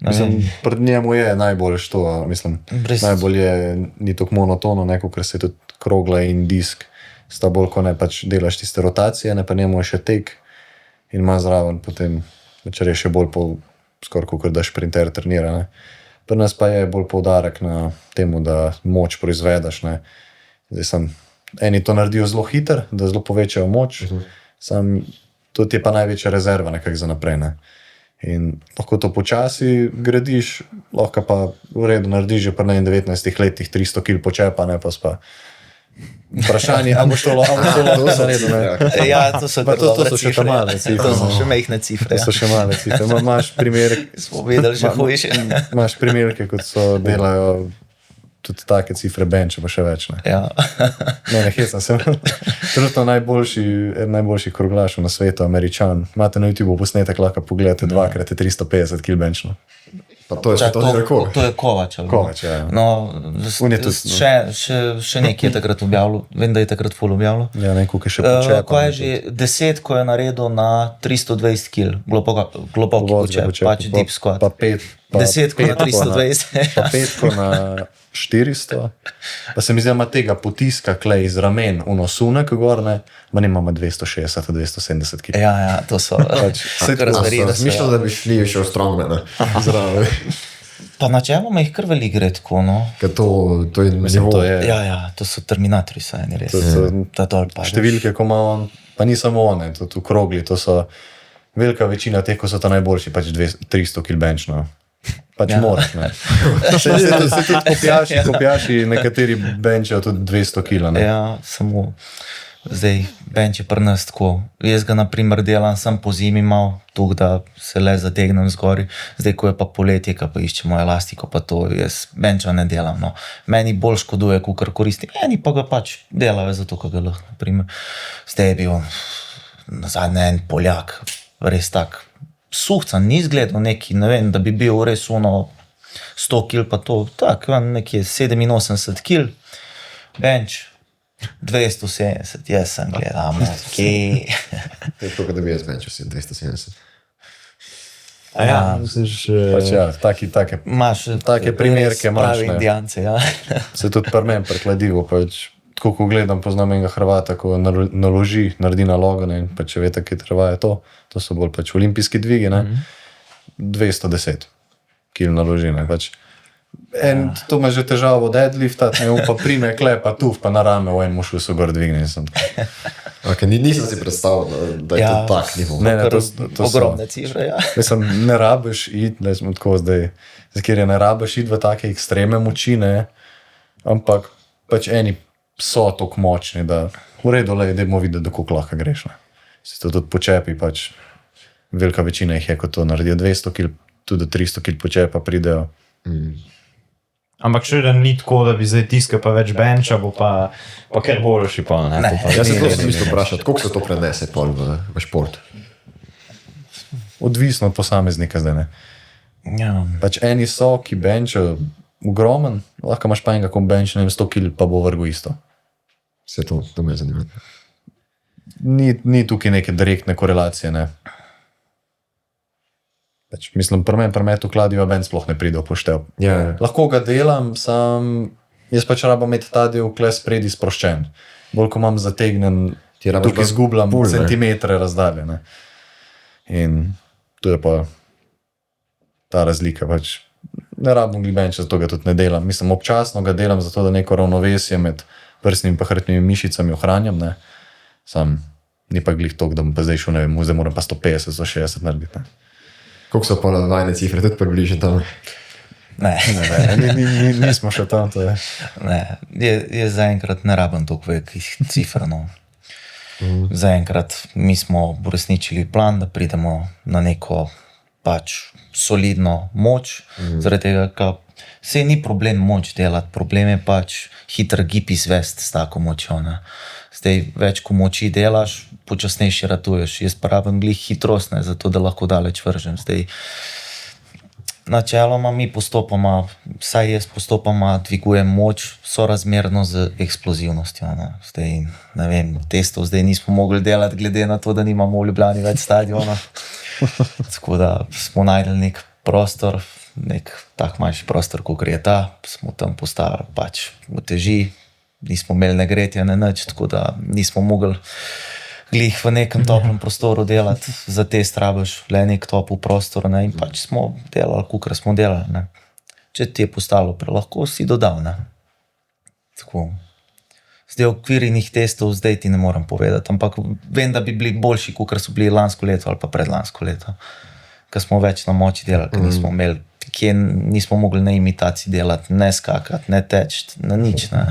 Mislim, pred njemu je najbolj to, mislim, najbolj je, ni tako monotono, neko, ker se tudi krogla in disk sta bolj, ko ne pač delaš tiste rotacije, ne pa njemu je še tek in ima zraven potem, večer je še bolj skoraj, kot da šprinter trenira. Ne. Pri nas pa je bolj poudarek na temu, da moč proizvedaš. Ne. Zdaj sem eni to naredijo zelo hitro, da zelo povečajo moč, to ti je pa največja rezerva nekako za naprej. Ne? In lahko to počasi gradiš, lahko pa v redu narediš že pri 19 letih 300 kg počepa, ne pa spa. Vprašanje, ali boš to lahko naredil. Ja, to so, to so še ta male cifre. To so še mehne cifre. To so še male cifre. Imaš primer, Smo videli že hujše. imaš primerke, kot so delajo tudi take cifre benče, pa še več. Ne, Ja. ne hecam se. Trenutno najboljši kroglašov na svetu, Američan. Imate na YouTube posnetek, lahko pogledate 2x350 kg benčno. Pa to je svetovni rekord. To je Kovač. ali? Kovač, ja. No, On je tudi, še nekaj je takrat objavil, vem, da je takrat ful objavil. Ja, nekaj še počepa. Ko je že 10, ko je naredil na 320 kg, globoki počep, pač deep squat. Pa 5. 10 na 320. Pa 5 na 400. Pa se mi zdi, da ima tega potiska klej iz ramen v nosunek gorne, ma imamo 260-270 kg. Ja, to so. saj kar tako, zveri, da so- Razmišljal, da bi šli še v strongmana. Zraven. Pa načeloma jih kar veliko gre tako, no. Ker to je Mislim, nivo. to je Ja, to so terminatorji, saj ne res. To so Ta dol padeš. številke, ko ima on, pa ni samo one, tudi v krogli, to so velika večina teh, ko so ta najboljši, pač 300 kg benčno. Pač Ja. moraš, ne. Se tudi kopijaši, nekateri benčajo tudi 200 kg, ne. Ja, samo zdaj bench je pri nas tako. Jaz ga naprimer delam sam po zimi mal, tukaj da se le zategnem zgori. Zdaj, ko je pa poletje, ko pa iščemo elastiko, pa to jaz benča ne delam. No. Meni bolj škoduje, kukar koristim. Eni pa ga pač delajo, zato ko ga lahko, naprimer. Zdaj je bil nazadnje en Poljak, res tak. Suhcan, ni izgledal neki, ne vem, da bi bil res uno 100 kg, pa to, tako, nekje 87 kg, bench 270, jaz sem gledal, ki. To je to, da bi jaz benčil 270. Ja, misliš, Pač ja, take Imaš Take primerke imaš, pravi ne. Indijance, ja. se tudi pri meni prekladivo, pač tako ko gledam, poznam enega Hrvata, ko naloži, naredi nalogo, ne, in pa če veste, kaj trvaje to so bolj pač olimpijski dvigi, ne, 210 kg naloži, ne, pač. To ima že težavo deadlifta, ne, on pa prime klepa tuf, pa na rame v enem šusu gor dvigne. Okay, nisem si predstavljal, da je to tak nivo. Ne, Kar to so ogromne cifre, ja. Mislim, ne rabiš iti, da smo tako zdaj, ker je ne rabiš iti v take ekstreme moči, ne, ampak pač eni so tako močni, da v redu le, da bomo videli, da koliko lahko greš. Ne. Se to tudi počepi, pač velika večina jih je, ko to naredijo 200 kg, tudi 300 kg počepa pridejo. Ampak še da ni tako, da bi zdaj tiskal pa več benča, bo pa kar boljši pa. Ne, to pa Jaz se Ni, to ni, sem mislil vprašati, koliko se to prenese pol v šport? Odvisno od posameznika zdaj, ne. Ja. Pač eni so, ki benčajo ogromen, lahko imaš pa enega, ko benč, ne vem, 100 kg, pa bo vrgel isto. Vse to me zanima. Ni tukaj neke direktne korelacije, ne. Pač, mislim, pri meni to kladiva ben sploh ne pride v poštev. Ja, Lahko ga delam, jaz pač rabam imeti ta del kles spredi sproščen. Bolj ko imam zategnen, Ti rabiš tukaj bolj izgubljam pull, ne. centimetre razdalje. Ne. In to je pa ta razlika. Pač. Ne rabim glibenča, zato ga tudi ne delam. Mislim, občasno ga delam, zato da neko ravnovesje med prsnimi in hrbtnimi mišicami ohranjam. Ne. Sam ni pa glih toliko, da bom pa zdaj šel, ne vem, zdaj moram pa 150, 160 narediti. Ne. koliko so pa vajne cifre, tudi približno tam. Ne, Nismo še tam. To je. ne. Jaz zaenkrat ne rabim toliko velikih cifr. No. Zaenkrat mi smo uresničili plan, da pridemo na neko pač solidno moč, zaradi tega, ker se ni problem moč delati, problem je pač hiter gib izvesti s tako močjo. Ne. Zdaj, več ko moči delaš, počasnejši ratuješ. Jaz pa rabim glih hitrost, ne, zato da lahko daleč vržem. Zdaj, načeloma mi postopoma, vsaj jaz postopoma dvigujem moč sorazmerno z eksplozivnostjo. Ne. Zdaj, ne vem, testov zdaj nismo mogli delati, glede na to, da nimamo v Ljubljani več stadiona. Tako da smo najdeli nek prostor, nek tak manjši prostor, kot je ta, smo tam postavili pač uteži, nismo imeli ne gretja, ne nič, tako da nismo mogli glih v nekem toplem prostoru delati, za test rabiš le nek topel prostor, ne, in pač smo delali, kakor smo delali. Ne. Če ti je postalo prelahko, si dodal. Ne. Tako. Zdaj, okvirjenih testov zdaj ti ne morem povedati, ampak vem, da bi bili boljši, kot so bili lansko leto ali pa predlansko leto. Ker smo več na moči delali, ker nismo imeli, nismo mogli na imitaciji delati, ne skakati, ne teči, na nič. Ne.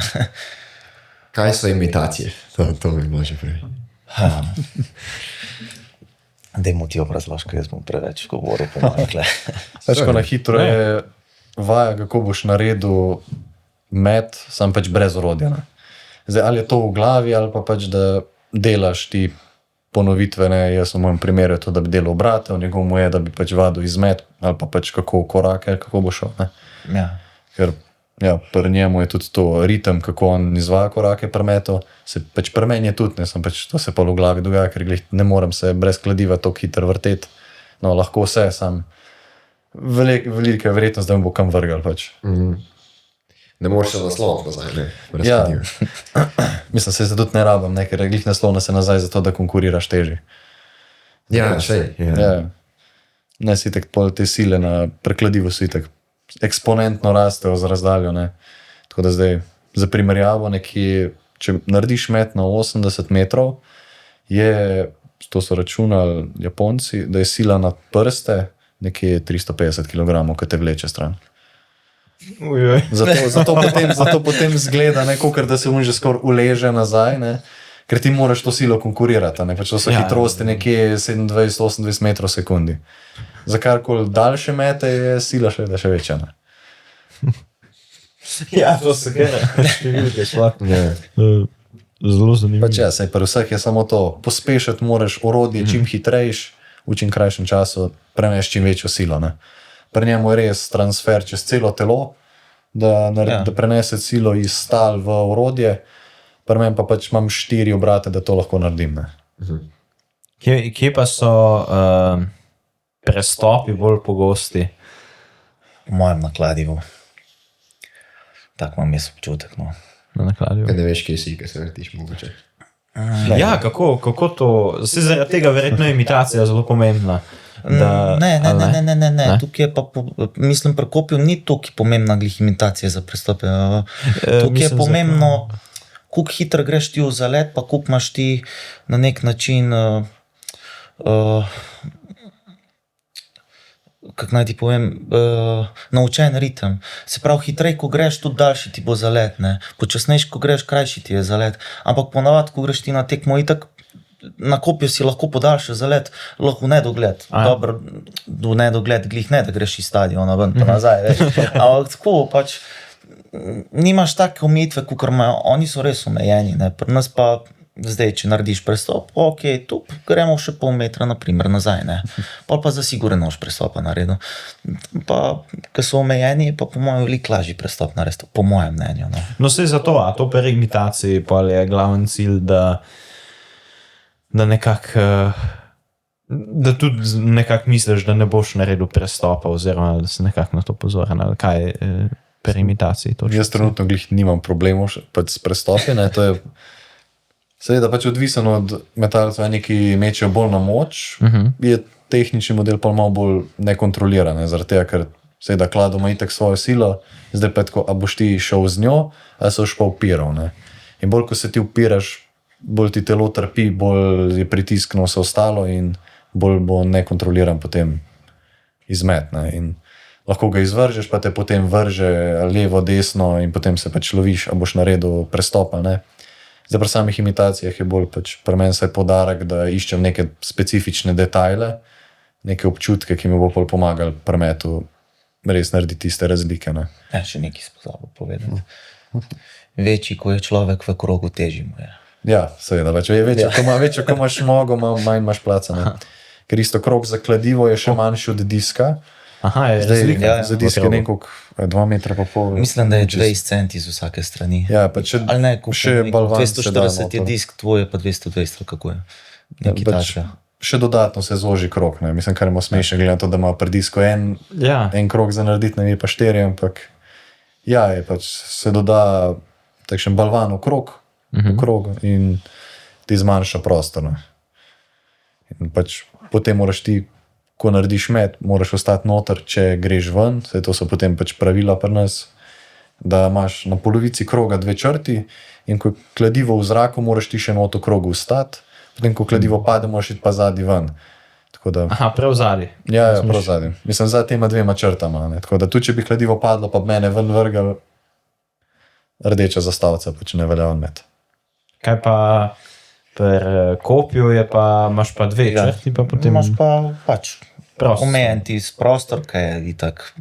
Kaj so imitacije? To bi bilo že prej. Dajmo ti obrazlož, ker jaz bom preveč govoril. Ko na hitro je vaja, kako boš naredil met, sam pač brez orodja. Ne. Zdaj, ali je to v glavi, ali pa pač, da delaš ti ponovitvene, jaz v mojem primeru je to, da bi delal obrate, v njegovom je, da bi pač vadil izmet, ali pa pač kako korake, kako bo šel. Ne. Ja. Ker ja, pri njemu je tudi to ritem, kako on izvaja korake premeto, se pač pri meni je tudi, ne, sem pač, to se pa v glavi dogaja, ker ne morem se brez kladiva tako hitro vrteti, no, lahko vse, sam velika verjetnost, da me bo kam vrgal pač. Ne moreš se nasloviti nazaj, ne? Brez Ja, kladiva. mislim, se tudi ne rabim, ne, ker glih naslovna se nazaj zato, da konkuriraš teži. Ja, sej. Ja. Ne, si tak pol te sile na prekladivu si tak eksponentno rastejo z razdaljo, ne. Tako da zdaj, za primerjavo nekje, če narediš met na 80 metrov, je, to so računali Japonci, da je sila na prste nekje 350 kg, ko te vleče stran. Ujoj. Zato potem zgleda, ne, kakor da se on že skoraj uleže nazaj, ne, ker ti moraš to silo konkurirati, ne, pač to so hitrosti nekje 27-28 metrov v sekundi. Za karkoli daljše mete je sila še večja. Ne. Ja, to se gre. Številke šla. Ja. Zelo zanimivo. Pač ja, saj pri vseh je samo to, pospešiti moraš orodje čim hitrejš, v čim krajšem času preneš čim večjo silo. Ne. Pri njemu je res transfer čez celo telo, da prenese silo iz stal v orodje, pri meni pa pač imam 4 obrate, da to lahko naredim. Ne. Kje pa so prestopi bolj pogosti? V mojem nakladivu. Tak imam jaz občutek, no. Na nakladju? Kaj ne veš, kje si, kaj se vrtiš mogoče. Ja, kako to? Se zaradi tega verjetno je imitacija zelo pomembna. Ne. Tukaj je pa, mislim, pri kopju ni tukaj pomembna glih imitacija za prestope. Tukaj je pomembno, koliko hitro greš ti v zalet, pa koliko imaš ti na nek način, kako naj ti povem, naučen ritem. Se pravi, hitrej, ko greš, tudi daljši ti bo zalet, ne. Počasnejš, ko greš, krajši ti je zalet. Ampak ponavadi, ko greš ti na tekmo, itak na kopju si lahko podaljša zalet, lahko v nedogled. Dobro, v nedogled glih ne, da greš iz stadiona ven pa nazaj, veš. Ampak tako pač nimaš take omejitve, kakor imajo, oni so res omejeni, ne. Pri nas pa zdaj, če narediš prestop, ok, tu gremo še pol metra, naprimer, nazaj, ne. Pol pa za sigurno boš prestopa naredil. Pa, ker so omejeni, je pa po mojem veliko lažji prestop narediti, po mojem mnenju, no. No, sej zato, a to pri imitaciji pa je glaven cilj, da nekako, da tudi nekako misliš, da ne boš naredil prestopa, oziroma da si nekako na to pozoren, ali kaj je pri imitaciji točno. Jaz trenutno glih nimam problemov pač s prestopi, ne, to je seveda pač odvisno od metalcev, neki mečejo bolj na moč, je tehnični model pa malo bolj nekontroliran, ne, zaradi tega, ker seveda klado ima itak svojo silo, zdaj pa tako, a boš ti šel z njo, ali se boš pa upiral, ne. In bolj, ko se ti upiraš, bolj ti telo trpi, bolj je pritisk na vse ostalo in bolj bo nekontroliran potem izmet, ne. In lahko ga izvržeš, pa te potem vrže levo, desno in potem se pač loviš, a boš naredil prestop, ali ne. Zdaj pri samih imitacijah je bolj pač pri meni vsaj poudarek, da iščem neke specifične detajle, neke občutke, ki mi bo bolj pomagali pri metu res narediti tiste razlike, ne. Ja, še nekaj spozabil povedati. Večji, ko je človek v krogu, težji mu je. Ja, seveda, večjo, ko imaš nogo, manj imaš placa, ne. Ker isto krog za kladivo je še manjši od diska. Aha, je Zdaj, razlika. za disk je nekako 2,5 metra. Mislim, da je 20 centi z vsake strani. Ja, pa če Ali ne, še balvan se da 240 je noter. disk, tvoj je pa 220, kako je? Nekaj Pač takega. še dodatno se zoži krog, ne. Mislim, kar ima smešno, glede na to, da ima pri disku Ja. en krog za narediti, ne ve pa 4, ampak ja, je pač se doda takšen balvan v krog in ti zmanjša prostor, ne. In pač potem moraš ti, ko narediš met, moraš ostati noter, če greš ven, saj to so potem pač pravila pri nas, da imaš na polovici kroga 2 črti in ko je kladivo v zraku, moraš ti še eno krogu ustati, potem ko kladivo pade, moraš iti pa zadnji ven. Tako da, Aha, prav zadnji. ja, prav zadnji. Mislim, za tema 2 črtama. Ne? Tako da tudi, če bi kladivo padlo, pa bi mene ven vrgal, rdeča zastavica, pa če ne velja met. Kaj pa pri kopju je pa, imaš pa 2 Ja. črti, pa potem Imaš pa pač prosto. omejen ti prostor, ki je itak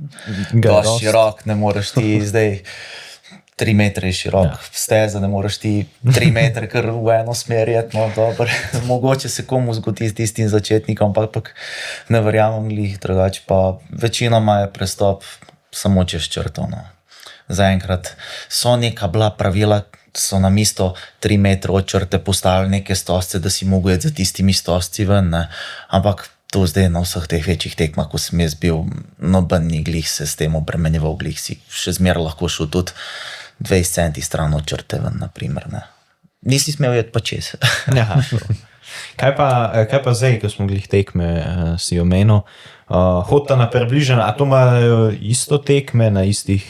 Ga dosti dosti. širok, ne moreš ti zdaj 3 metre je širok, Ja. steza, ne moreš ti 3 metre kar v eno smer jet, no dobro, mogoče se komu zgodi s tistim začetnikom, ampak ne verjamem glih, drugače pa večinoma je prestop samo čez črto, no. Zaenkrat so neka bila pravila, so na mesto 3 metre od črte postavili neke stosce, da si mogel iti za tistimi stosci ven, ne. Ampak to zdaj na vseh teh večjih tekmah, ko sem jaz bil, noben ni glih se s tem obremenjeval, glih si še zmeraj lahko šel tudi 20 centi stran od črte ven, naprimer, ne. Nisi smel jeti pa čez. Ja. Kaj pa zdaj, ko smo glih tekme, si omenil, hodite na približno, a to imajo isto tekme na istih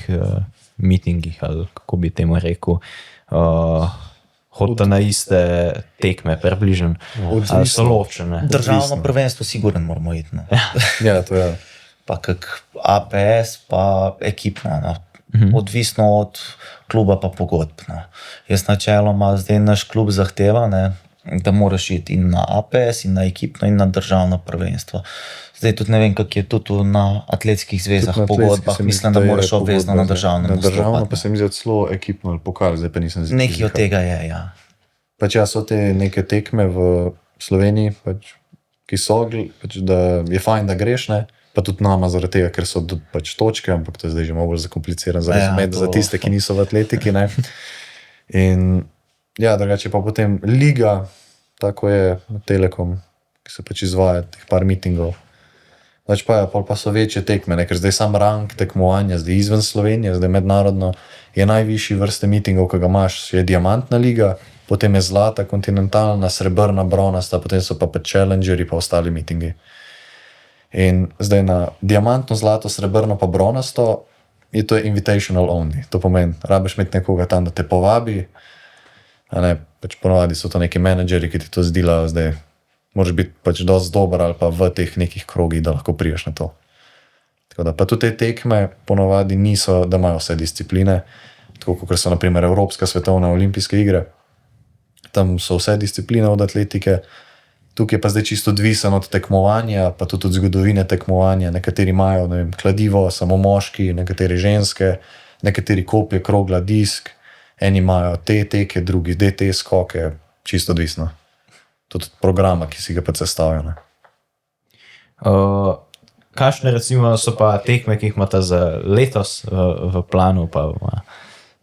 mitingih, ali kako bi temu rekel, hodite na iste tekme, približno, ali so ločene. Državno Odvisno. prvenstvo sigurno moramo iti, no. Ja, to je. Pa kak APS, pa ekipna, no. Odvisno od kluba pa pogodb, no. Jaz načeloma zdaj naš klub zahteva, ne, da moraš iti in na APS, in na ekipno, in na državno prvenstvo. Zdaj tudi ne vem, kak je tudi na atletskih zvezah Tudi na pogodbah, atletski se mi mislim, zdi, da je moraš obvezno pogodba, na državno Na državno nastopati, pa se mi zdi celo ekipno ali pokal, zdaj pa nisem zelo. Nekaj od tega je, ja. Pač ja, so te neke tekme v Sloveniji, pač, ki so, pač, da je fajn, da greš, ne? Pa tudi nama zaradi tega, ker so pač točke, ampak to je zdaj že malo bolj zakomplicirano za razumeti, to- za tiste, ki niso v atletiki. Ne? In ja, drugače pa potem liga, tako je na Telekom, ki se pač izvaja teh par mitingov. Pač pa, pol pa so večje tekme, ne? Ker zdaj sam rang tekmovanja, zdaj izven Slovenije, zdaj mednarodno, je najvišji vrste mitingov, ki ga imaš, je diamantna liga, potem je zlata, kontinentalna, srebrna, bronasta, potem so pa challengerji pa ostali mitingi. In zdaj na diamantno, zlato, srebrno pa bronasto je to invitational only. To pomeni, rabiš imeti nekoga tam, da te povabi, a ne, pač ponovadi so to neki menedžeri, ki ti to zdelajo, zdaj moraš biti pač dosti dober ali pa v teh nekih krogih, da lahko priješ na to. Tako da pa tudi te tekme ponovadi niso, da imajo vse discipline, tako kot so naprimer Evropska svetovna olimpijske igre. Tam so vse discipline od atletike, tukaj je pa zdaj čisto odvisen od tekmovanja, pa tudi od zgodovine tekmovanja. Nekateri imajo, ne vem, kladivo, samo moški, nekateri ženske, nekateri kopje, krogla, disk, eni imajo te teke, drugi DT skoke, čisto odvisno. Tudi od programa, ki si ga pa sestavlja. Ne. Kakšne recimo so pa tekme, ki jih imate za letos v planu, pa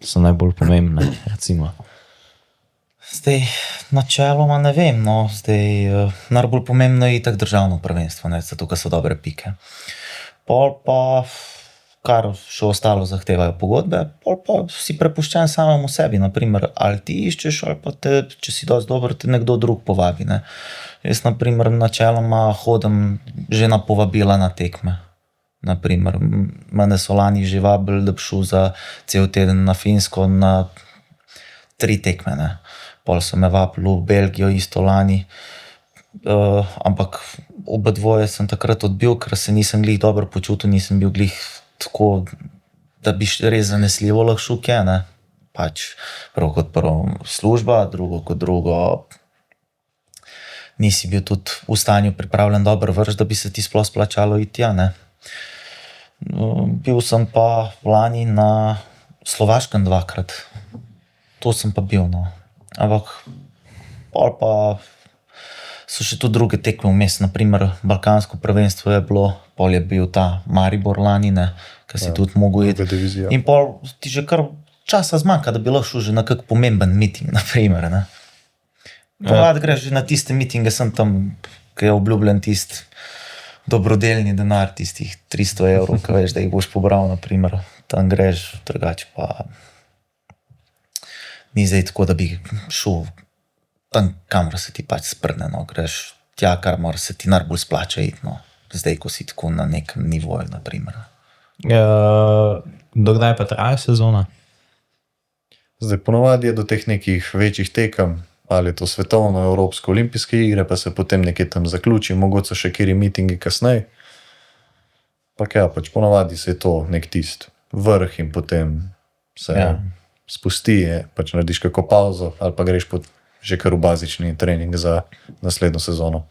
so najbolj pomembne, recimo? Zdaj, načeloma ne vem, no, zdaj najbolj pomembno je itak državno prvenstvo, ne, zato ker so dobre pike. Pol pa, kar še ostalo zahtevajo pogodbe, pol pa si prepuščen samemu sebi, naprimer, ali ti iščeš, ali pa te, če si dosti dober, te nekdo drug povabi, ne. Jaz, naprimer, načeloma hodim že na povabila na tekme. Naprimer, mene so lani že vabili, da bi šel za cel teden na Finsko na 3 tekme, ne. Pol so me vabili v Belgijo isto lani, ampak oba dvoje sem takrat odbil, ker se nisem glih dobro počutil, nisem bil glih tako, da bi res zanesljivo lahko šel kje, ne. Pač prvo kot prvo služba, drugo kot drugo, nisi bil tudi v stanju pripravljen dobro vrš, da bi se ti sploh splačalo iti tja, ne. Bil sem pa lani na Slovaškem 2-krat. To sem pa bil, no. Ampak pol pa so še tudi druge tekme vmes, naprimer Balkansko prvenstvo je bilo, pol je bil ta Maribor lani, ne, ki si tudi mogel iti. druga divizija. In pol ti že kar časa zmanjka, da bi lahko šel že na kak pomemben miting, naprimer, ne. Ponavadi greš že na tiste mitinge, sem tam, ki je obljubljen tist dobrodelni denar, tistih 300 evrov, ki veš, da jih boš pobral, naprimer, tam greš, drugače pa ni zdaj tako, da bi šel tam, kamor se ti pač sprne, no, greš tja, kamor se ti najbolj splača iti, no, zdaj, ko si tako na nekem nivoju, naprimer. Dokdaj pa traja sezona? Zdaj, ponovadi je do teh nekih večjih tekem, ali je to svetovno, evropsko, olimpijske igre, pa se potem nekje tam zaključi, mogoče še kjeri mitingi kasneje. Pa ja, pač ponovadi se je to nek tist vrh in potem se spusti, pač narediš kako pauzo ali pa greš že kar v bazični trening za naslednjo sezono.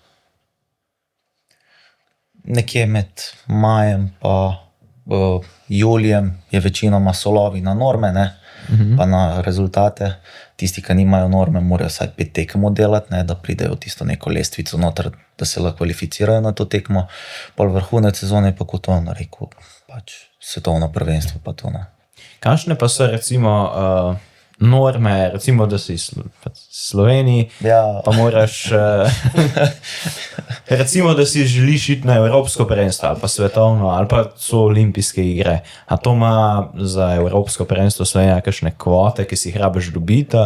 Nekje med majem pa julijem je večinoma solovi na norme, ne? Pa na rezultate. Tisti, ki nimajo norme, morajo vsaj 5 tekem oddelati, ne? Da pridejo v tisto neko lestvico noter, da se lahko kvalificirajo na to tekmo. Pol vrhunec sezone je pa kot on rekel, pač svetovno prvenstvo pa to, ne. Kakšne pa so recimo norme, recimo, da si v Sloveniji, Ja. pa moraš, recimo, da si želiš iti na evropsko prvenstvo ali pa svetovno ali pa so olimpijske igre. A to ima za evropsko prvenstvo Slovenija kakšne kvote, ki si jih rabiš dobiti?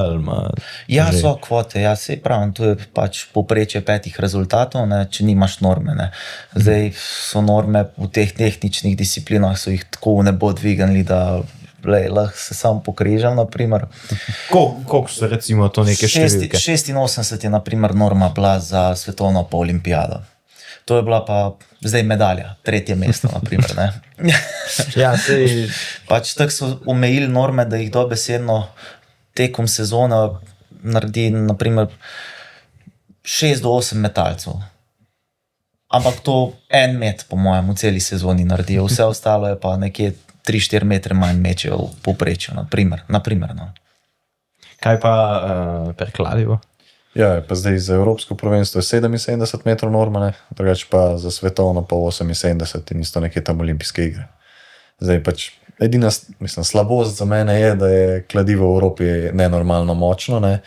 Ja, so kvote, ja, sej pravim, to je pač povprečje 5 rezultatov, ne, če nimaš norme, ne. Zdaj so norme v teh tehničnih disciplinah, so jih tako v nebo dvignili, da lahko se sam pokrižam, naprimer. Koliko so recimo to neke številke? 86 je naprimer norma bila za svetovno pa olimpijado. To je bila pa zdaj medalja, 3. mesto, naprimer, ne. Ja, sej, Pač tako so omejili norme, da jih dobesedno tekom sezone naredi naprimer 6 do 8 metalcev. Ampak to en met, po mojem, v celi sezoni naredijo. Vse ostalo je pa nekje 3-4 metre manj mečejo v povprečju, naprimer, no. kaj pa prekladivo? Ja, pa zdaj za evropsko prvenstvo je 77 metrov norma, ne, drugače pa za svetovno pa 78 in isto nekje tam olimpijske igre. Zdaj pač edina, mislim, slabost za mene je, da je kladivo v Evropi nenormalno močno, ne,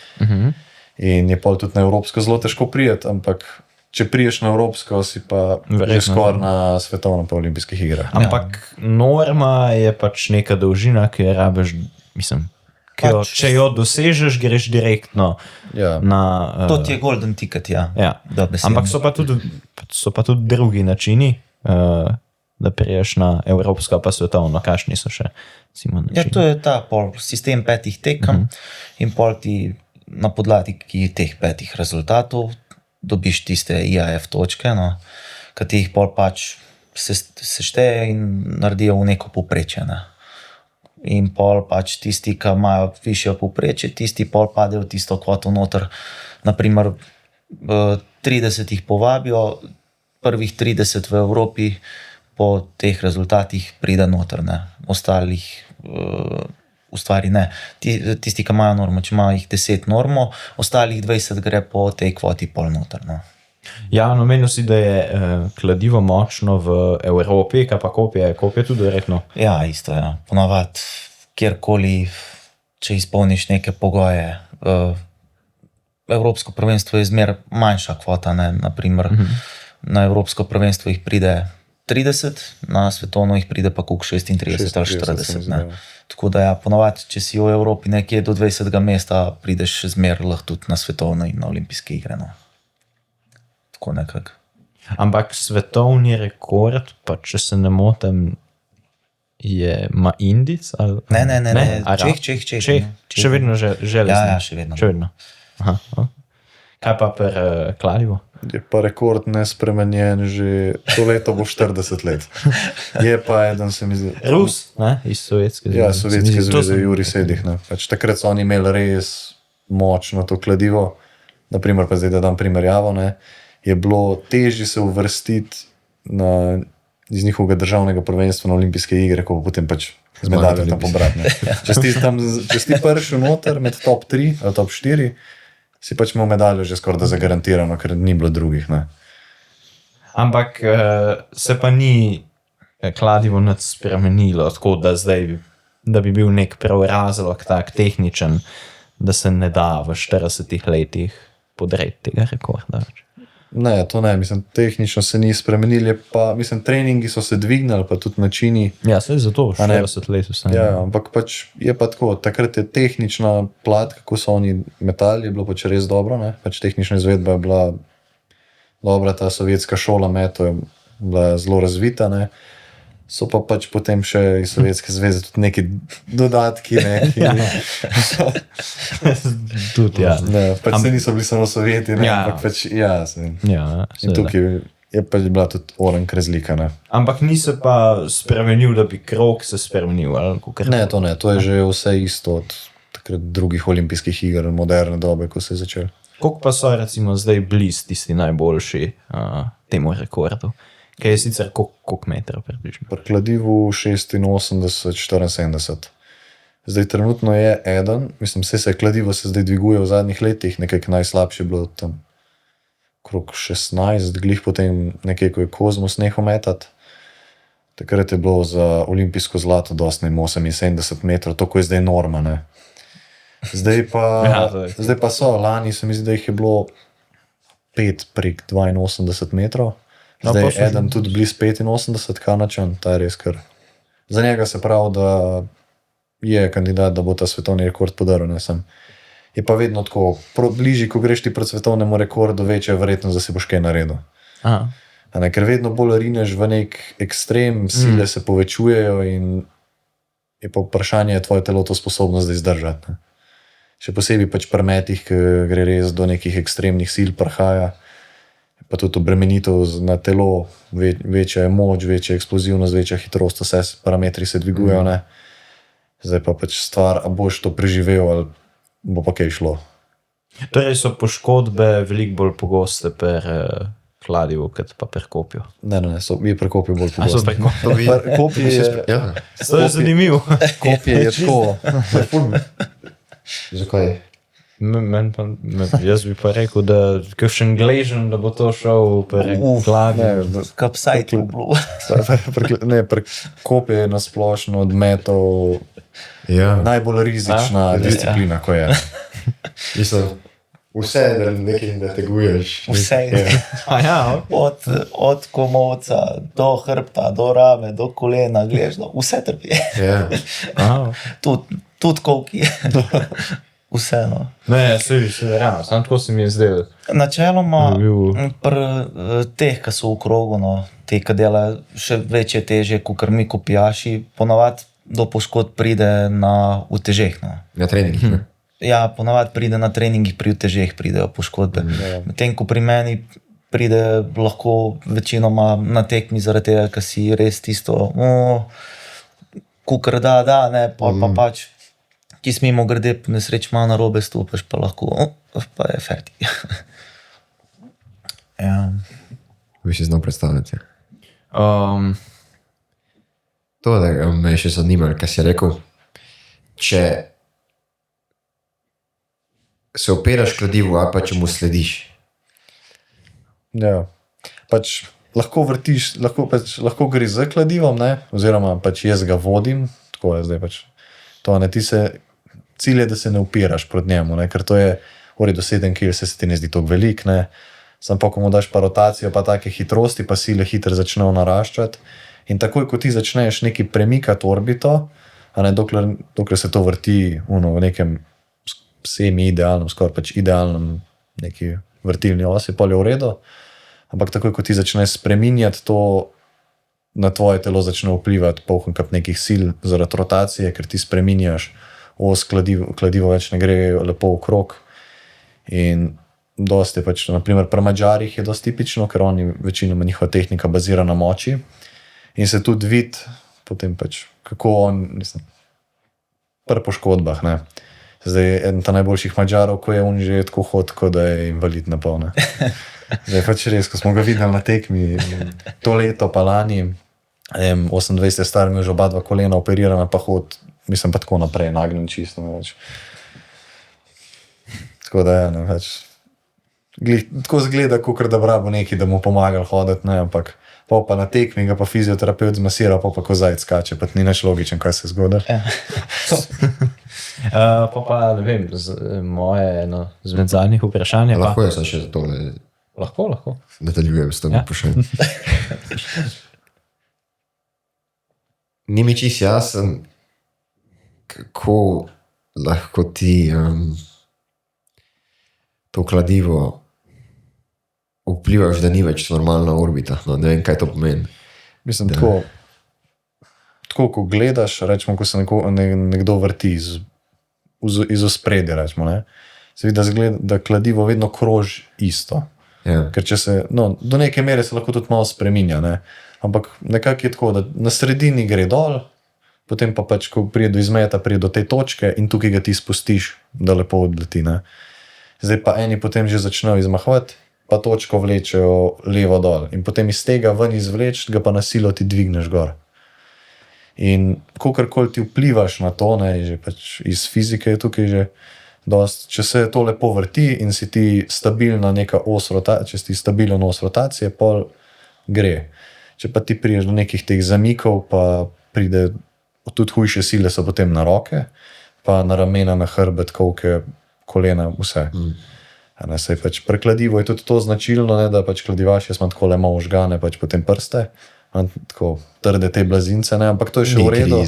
in je pol tudi na evropsko zelo težko prijeti, ampak če priješ na evropsko, si pa že skoraj na svetovno pa olimpijskih igrah. Ampak norma je pač neka dolžina, ki jo rabiš, mislim, če jo dosežeš, greš direktno na... To ti je golden ticket, ja. Ampak so pa tudi drugi načini, da priješ na evropsko pa svetovno. Kakšni so še? Ja, to je ta sistem 5 tekem in pol ti na podlagi teh 5 rezultatov dobiš tiste IAF točke, no, ki ti jih pol pač sešteje in naredijo v neko povprečje, ne. In pol pač tisti, ki imajo višjo povprečje, tisti pol padejo v tisto kvoto noter. Naprimer, 30 jih povabijo, prvih 30 v Evropi po teh rezultatih pride noter, ne. Ostalih ustvari ne. Tisti, ki imajo normo, če imajo jih 10 normo, ostalih 20 gre po tej kvoti pol noter, no. Ja, no, menil si, da je kladivo močno v Evropi, kaj pa kopje tudi verjetno. Ja, isto, ja. Ponavadi, kjerkoli, če izpolniš neke pogoje, evropsko prvenstvo je zmer manjša kvota, ne, naprimer, na evropsko prvenstvo jih pride 30, na svetovno jih pride pa koliko 36 ali 40, ne. Tako da ja, ponavadi, če si v Evropi nekje do 20. mesta, prideš zmer lahko tudi na svetovno in na olimpijske igre, no. Tako nekako. Ampak svetovni rekord, pa če se ne motim, ima Indic? Ali... Ne. Čeh. Še vedno železni. Ja, še vedno. Aha. Kaj pa kladivo? Je pa rekord nespremenjen, že to leto bo 40 let. Je pa eden, se mi zdi... Rus, ne? Iz Sovjetske zveze. Ja, Sovjetske zveze, Jurij Sedih, ne. Pač takrat so oni imeli res močno to kladivo. Naprimer, pa zdaj, da dam primerjavo, ne, je bilo težje se uvrstiti iz njihovega državnega prvenstva na olimpijske igre, ko potem pač z medaljo tam pobrati. Če si prišel noter med top 3 ali top 4, si pač imel medaljo že skoraj da zagarantirano, ker ni bilo drugih. Ne. Ampak se pa ni kladivo nič spremenilo, tako da zdaj, da bi bil nek prav razlog tak tehničen, da se ne da v 40 letih podreti tega rekorda. Ne, to ne, mislim, tehnično se ni spremenili, pa, mislim, treningi so se dvignili, pa tudi načini. Ja, se je zato 40 let vse. Ja, ampak pač je pa tako, takrat je tehnična plat, kako so oni metali, je bilo pač res dobro, ne, pač tehnična izvedba je bila dobra, ta sovjetska šola metov je bila zelo razvita, ne. So pa pač potem še iz Sovjetske zveze tudi neki dodatki, neki. Tudi, ja. Ne, pač se niso bili samo Sovjeti, ne, Ja. ampak pač, ja, se. Ja, In tukaj je pač bila tudi orenk razlika, ne. ampak ni se pa spremenil, da bi krog se spremenil. Ali kakor... Ne, to je že vse isto od takrat drugih olimpijskih iger, moderne dobe, ko se je začel. Koliko pa so recimo zdaj blizu tisti najboljši temu rekordu? Kaj je sicer koliko metrov približno? Pri kladivu 86, 74. Zdaj trenutno je eden, mislim, vse se kladivo se zdaj dviguje v zadnjih letih, nekaj najslabše je bilo tam okrog 16, glih potem nekaj, ko je Kozmos nehal metati. Takrat je bilo za olimpijsko zlato dosti 78 metrov, to je zdaj norma, ne. Zdaj pa so, lani se mi zdi, da jih je bilo 5 prek 82 metrov. Zdaj je eden tudi blizu 85, Kanačan, ta je res kar. Za njega se pravi, da je kandidat, da bo ta svetovni rekord podaril, ne sem. Je pa vedno tako, bližji, ko greš ti pred svetovnemu rekordu, večja je verjetnost, da si boš kaj naredil. Aha. Ker vedno bolj rineš v nek ekstrem, sile se povečujejo in je pa vprašanje, je tvoje telo to sposobno zdaj zdržati. Ne? Še posebej pač pri metih, ki gre res do nekih ekstremnih sil, prihaja. Pa tudi obremenitev na telo, večja je moč, večja je eksplozivnost, večja hitrost, vse parametri se dvigujejo. Ne? Zdaj pa pač stvar, a boš to preživel ali bo pa kaj šlo. Torej so poškodbe veliko bolj pogoste pri kladivu, kot pa pri kopju. Ne, je pri kopju bolj A so pogosto. pri kopju? Kopje je, Ja, To je zanimivo. kopje je tako. zakaj? Jaz bi pa rekel, da kakšen gležen, da bo to šel pri kladivu. Kapsajt je bilo. Pri kopje je nasplošno od metov Ja, najbolj rizična disciplina, ko je. mislim, vse, da nekaj ne teguješ. Vse je. Ja, Od komovca do hrbta, do rame, do kolena, gledaš, vse trpi. Ja, Tudi kolki. Vseeno. ne, se realno, samo tako se mi je zdelo. Načeloma, Bil- pri teh, ki so v krogu, no, te, ki delajo še večje teže, kot mi kopijaši, ponavadi do poškodb pride na utežeh. No. na treningih. ne. Ja, ponavadi pride na treningih, pri utežeh pridejo poškodbe. Medtem ko pri meni pride lahko večinoma na tekmi zaradi tega, ker si res tisto, kukar da, ne, pa pač, ki smemo grede po nesreč malo na robe stopiš, pa lahko, pa je fertik. Ja. Bi si znal predstavljati. Um, To, da me je še zanimalo, kaj si rekel. Če se opiraš kladivu, ali pa če mu slediš. Ja. Pač lahko vrtiš, lahko gre z kladivom, ne? Oziroma pač jaz ga vodim, tako je zdaj pač. To, ne, cilj je, da se ne upiraš proti njemu, ne? Ker to je v redu 7 kg, se ti ne zdi tako velik, ne? Sam pa, ko mu daš pa rotacijo, pa take hitrosti, pa sile hitro začnejo naraščati. In takoj, ko ti začneš neki premikati orbito, a ne, dokler se to vrti v nekem semi-idealnem, skoraj pač idealnem neki vrtilni osi, pol je v redu. Ampak takoj, ko ti začneš spreminjati to, na tvoje telo začne vplivati polkrat nekih sil zaradi rotacije, ker ti spreminjaš os, kladivo več ne gre lepo v krog. In dosti je pač, naprimer pri Madžarih je dosti tipično, ker oni večinoma njihova tehnika bazira na moči. In se tudi vidi, potem pač, kako on, mislim, pri poškodbah, ne. Zdaj, eden ta najboljših Madžarov, ko je on že tako hod, kot da je invalid na pol, ne. Zdaj pač res, ko smo ga videli na tekmi, to leto pa lani, 28 je star, imel že oba dva kolena operirana, pa hod, mislim pa tako naprej, nagnjen čisto, ne več. Tako da je, ne več. Tako zgleda, kot da brabo neki, da mu pomagal hoditi, ne, ampak pa na tekmi ga pa fizioterapeut zmasira, pa ko zajec skače, pa ni nič logičen, kaj se zgodi. pa ne vem, moje eno izmed zadnjih vprašanj je pa... Lahko jaz še za tole Lahko. nadaljujem s tem Ja. vprašanjem. Ni mi čisto jasen, kako lahko ti to kladivo vplivaš, da ni več normalna orbita. No, ne vem, kaj to pomeni. Mislim, tako, tako, ko gledaš, rečemo, ko se nekdo vrti iz ospredja, rečemo, ne, se vidi, da kladivo vedno kroži isto. Ja. Ker če se, no, do neke mere se lahko tudi malo spreminja, ne, ampak nekako je tako, da na sredini gre dol, potem pa pač, ko pride do izmeta, pride do te točke in tukaj ga ti spustiš, da lepo odleti, ne. Zdaj pa eni potem že začnejo izmahovati, pa točko vlečejo levo dol in potem iz tega ven izvleč, ga pa na silo ti dvigneš gor. In kakorkoli ti vplivaš na to, ne, že pač iz fizike je tukaj že dost, če se to lepo vrti in si ti stabilna neka os rotacije, če si ti stabilen os rotacije, pol gre. Če pa ti priješ do nekih teh zamikov, pa pride tudi hujše sile so potem na roke, pa na ramena, na hrbet, kolke, kolena, vse. Ne, saj pač pri kladivu je tudi to značilno, ne, da pač kladivaš, jaz imam tako le malo žgane, pač potem prste, imam tako trde te blazince, ne, ampak to je še v redu.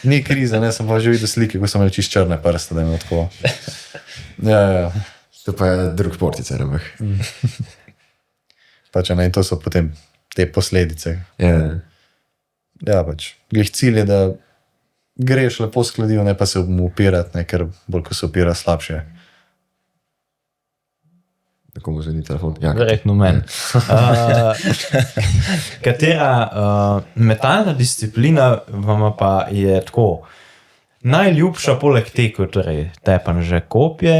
Ni krize, ne, sem pa že videl slike, ko sem imel čist črne prste, da imam tako. Ja. To pa je drug športica, ampak. Pač, ne, in to so potem te posledice. Ja. Ja, pač, glih cilj je, da greš lepo s kladivom, ne pa se mu upirati, ne, ker bolj, ko se upira, slabše. Tako mu zveni telefon. Ja. Verjetno meni. Katera metalna disciplina vam pa je tako najljubša poleg teku, torej tepanže kopje,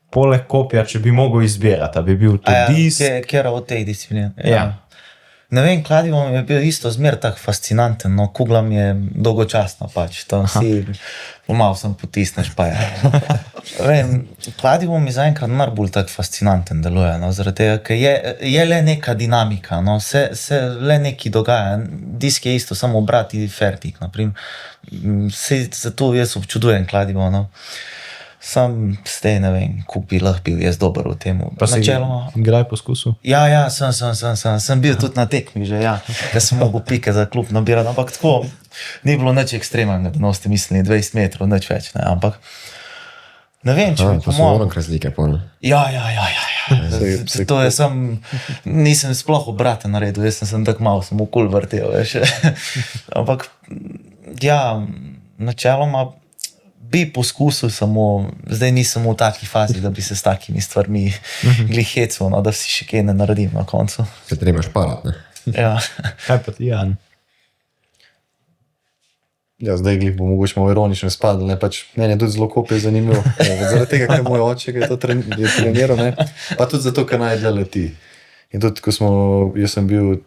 poleg kopja, če bi mogel izbirati, da bi bil tudi disk? Kera od teh disciplin? Ja. Ne vem, kladivo mi je bil isto zmer tak fascinanten, no, kugla mi je dolgočasna pač, tam si pomalo sem potisneš, pa je. Vem, kladivo mi zaenkrat najbolj tak fascinanten deluje, no, zaradi tega, ker je le neka dinamika, no, se le nekaj dogaja, disk je isto, samo obrati fertik, naprimer, zato jaz občudujem kladivo, no. Sam zdaj ne vem, kako bi lahko bil jaz dober v tem. Pa si kdaj poskusil? Ja, sem bil tudi na tekmi že, ja, da sem mogel pike za klub nabirati, ampak tako, ni bilo nič ekstremalnega, da no ste mislili 20 metrov, nič več, ne, ampak ne vem, če bi Pa so ono razlike, polno. Ja. To je nisem sploh obrate naredil, jaz sem tako malo, sem okol vrtel, veš. Ampak, ja, načeloma bi poskusil, samo zdaj nisem v taki fazi, da bi se s takimi stvarmi glih hecel, no, da si še kaj ne naredim na koncu. Se treba šparat, ne? Ja. Kaj pa ti, Jan? Ja, zdaj glih bo mogoče malo ironično spadlo, ne, pač meni je tudi zelo kopje zanimivo, zaradi tega, ker moj oče je to treniral, ne, pa tudi zato, ker najdlje leti. In tudi, jaz sem bil,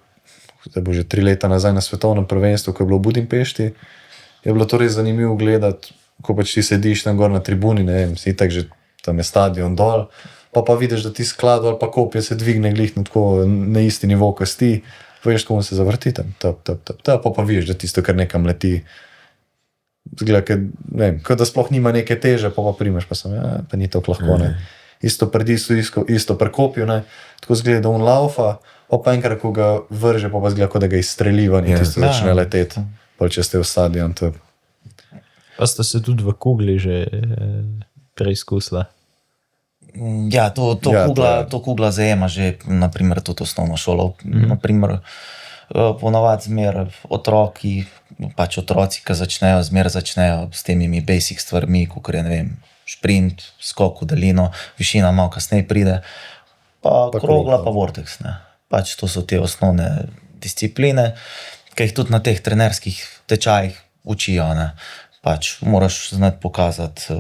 da bo že 3 leta nazaj na svetovnem prvenstvu, ko je bilo v Budimpešti, je bilo to res zanimivo gledati, ko pač ti sediš tam gor na tribuni, ne vem, si tak že tam je stadion dol, pa vidiš, da ti skladu ali pa kopje se dvigne glih na isti nivo, kot ti, veš, komu se zavrti tam, pa vidiš, da tisto kar nekam leti. Zgleda, ne vem, kot da sploh nima neke teže, pa primeš, pa sem, ja, pa ni to lahko, ne. Isto pri disku, isto pri kopju, ne, tako zgleda, da on laufa, pa enkrat, ko ga vrže, pa zgleda, kot da ga izstreliva in tisto začne leteti, pa če ste v stadion, to. Pa ste se tudi v kugli že preizkusila? Ja, to kugla zajema že, naprimer, tudi osnovno šolo. Naprimer, ponavadi zmer otroci, ki začnejo s temi basic stvarmi, kakor je, ne vem, šprint, skok v daljino, višina malo kasneje pride, pa krogla, pa vortex, ne. Pač to so te osnovne discipline, ki jih tudi na teh trenerskih tečajih učijo, ne. Pač moraš znati pokazati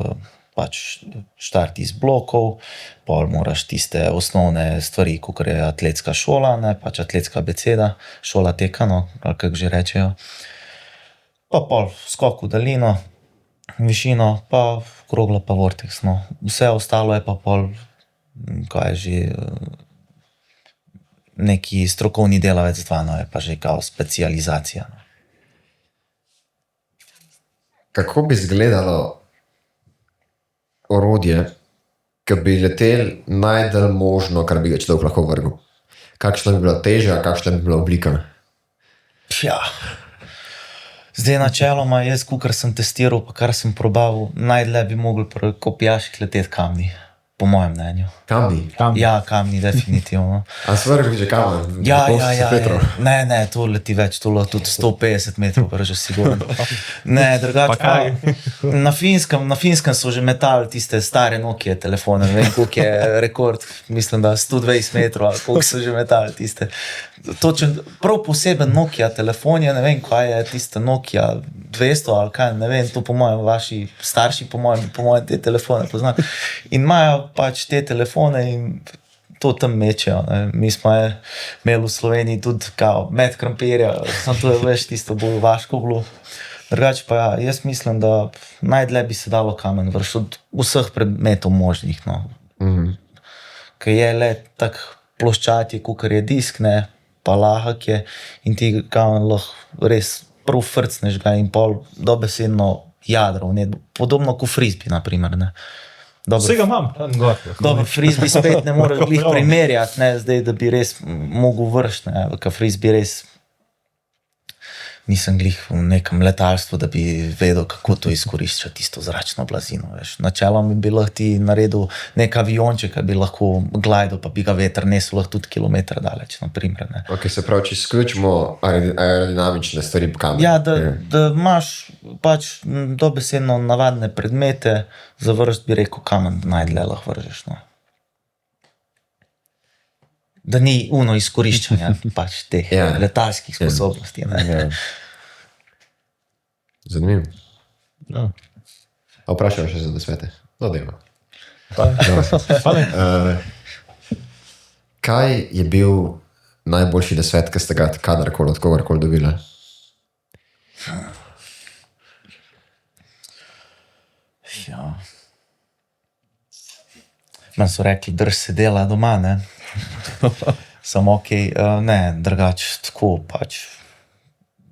pač štart iz blokov, pol moraš tiste osnovne stvari, kakor je atletska šola, ne, pač atletska abeceda, šola teka, no, ali kako že rečejo. Pa pol skok v daljino, višino, pa krogla, pa vortex, no. Vse ostalo je pa pol, kaj je že, neki strokovni delavec zvano, je pa že kao specializacija, no. Kako bi izgledalo orodje, ki bi letel najdalj možno, kar bi ga človek lahko vrgel? Kakšna bi bila teža, kakšna bi bila oblika? Ja. Zdaj načeloma jaz, kar sem testiral, pa kar sem probaval, najdlje bi mogli pri kopijaših leteti kamni. po mojem mnenju. Kamni. Ja, kamni, definitivno. A se vrši že kamen? Ja, 80 metrov. ne, to leti več, to lahko tudi 150 metrov, že sigurno. Ne, drugače pa, na finskem so že metali tiste stare Nokia telefone, ne vem, koliko je rekord, mislim, da 120 metrov, ali koliko so že metali tiste. Točen, prav poseben Nokia telefon je, ne vem, kaj je tiste Nokia 200 ali kaj, ne vem, to po mojem, vaši starši po mojem te telefone poznajo. In imajo pač te telefone in to tam mečejo. Ne. Mi smo imeli v Sloveniji tudi kao med krompirja, samo to je veš tisto bolj vaško bilo. Drugače pa ja, jaz mislim, da najdlje bi se dalo kamen vršiti od vseh predmetov možnih. No. Ker je le tak ploščat je, kukar je disk, ne, pa lahak je in ti kamen lahko res prav frcneš ga in pol dobesedno jadro, ne, podobno kot frisbee, na primer, ne. Vsega imam, tam gor. Dobro, frisbee spet ne moreš glih primerjati, ne, zdaj, da bi res mogel vršiti, ne, ker frisbee res nisem glih v nekem letalstvu, da bi vedel, kako to izkorišča tisto zračno blazino, veš. Načeloma bi lahko ti naredil nek avionček, ki bi lahko glidal, pa bi ga veter nesel lahko tudi kilometer daleč, na primer, ne. Ok, se pravi, če izključimo aerodinamične stvari po kamenu. Ja, da imaš pač dobesedno navadne predmete, za vrst bi rekel kamen najdlje lahko vržeš, no. Da ni uno izkoriščanja pač teh letalskih sposobnosti, ne. Zanimivo. Ja. A vprašajo še za nasvete? No, dajmo. Kaj je bil najboljši nasvet, ki ste ga kadarkoli od kogarkoli dobili? Ja. Meni so rekli, drž se dela doma, ne. Samo okej, ne, drugače tako pač.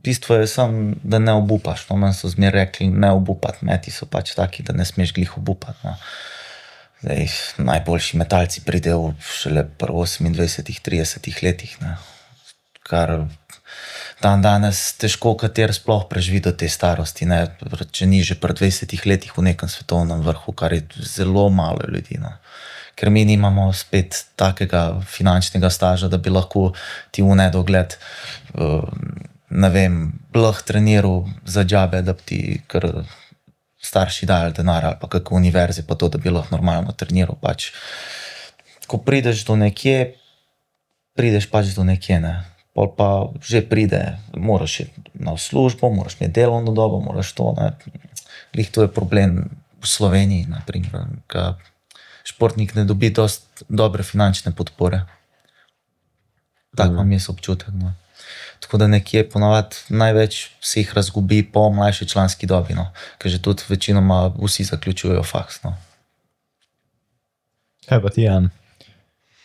Bistvo je samo, da ne obupaš, no, meni so zmer rekli, ne obupati, meti so pač taki, da ne smeš glih obupati, no. Zdaj, najboljši metalci pridejo šele pri 28-30 letih, ne. Kar danes težko kater sploh preživi do te starosti, ne, če ni že pri 20 letih v nekem svetovnem vrhu, kar je zelo malo ljudi, no. Ker mi nimamo spet takega finančnega staža, da bi lahko ti v nedogled, ne vem, lahko treniral za džabe, da bi ti kar starši dali denar ali pa kako univerze, pa to, da bi lahko normalno treniral, pač. Ko prideš do nekje, prideš pač do nekje, ne. Pol pa že pride, moraš iti na službo, moraš imeti delovno dobo, moraš to, ne. Glih to je problem v Sloveniji, na primer, ka športnik ne dobi dosti dobre finančne podpore. Tak imam jaz občutek, no. Tako da nekje ponavadi največ se jih razgubi po mlajši članski dobi, no. Ker že tudi večinoma vsi zaključujejo faks, no. Kaj pa ti, Jan?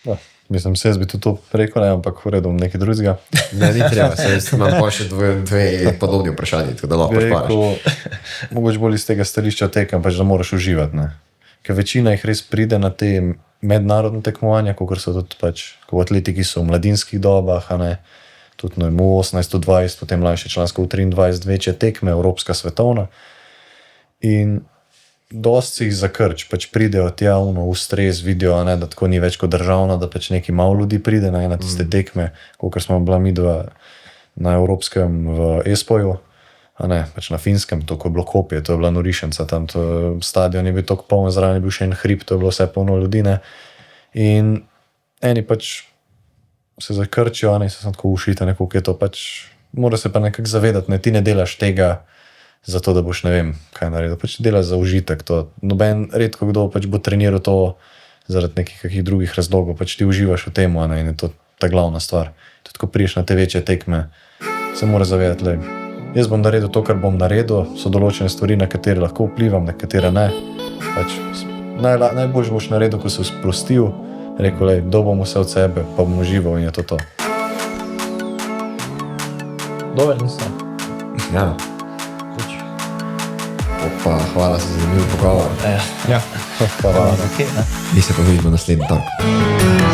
Ja, mislim, se jaz bi tudi to rekel, ne, ampak v redu nekaj drugega. Ne, ni treba, se jaz imam pa še dve podobni vprašanji, tako da lahko Bi šparaš. rekel, mogoče bolj iz tega stališča tekem, pač da moraš uživati, ne. Ker večina jih res pride na te mednarodne tekmovanja, kakor so tudi pač, ko atletiki so v mladinskih dobah, a ne, tudi v 18, 20, potem mlajše člansko v 23, večje tekme, evropska, svetovna. In dosti jih zakrč, pač pridejo tja, v stres, vidijo, a ne, da tako ni več kot državna, da pač neki malo ljudi pride na tiste tekme, kakor smo bila midva na evropskem v Espoju, a ne, pač na Finskem, to, ko je bilo Kopje, to je bila norišenca, tam stadion je bil tako poln, zraven je bil še en hrib, to je bilo vse polno ljudi, ne. In eni pač se zakrčijo, a ne, se tako ušite, nekoliko je to pač, mora se pa nekako zavedati, ne, ti ne delaš tega zato, da boš ne vem, kaj naredil, pač delaš za užitek, to, noben, redko kdo pač bo treniral to zaradi nekih kakih drugih razlogov, pač ti uživaš v tem, a ne, in je to ta glavna stvar. Tudi ko priješ na te večje tekme, se mora zavedati, le, jaz bom naredil to, kar bom naredil, so določene stvari, na katere lahko vplivam, na katere ne. Pač, najbolj boš naredil, ko se sprostil, rekel, le, dobom vse od sebe, pa bom užival in je to to. Dober nisem. Ja. Opa, hvala za zanimiv pogovor. Ja. Hvala. Okay, ne. Mi se pa vidimo naslednji torek.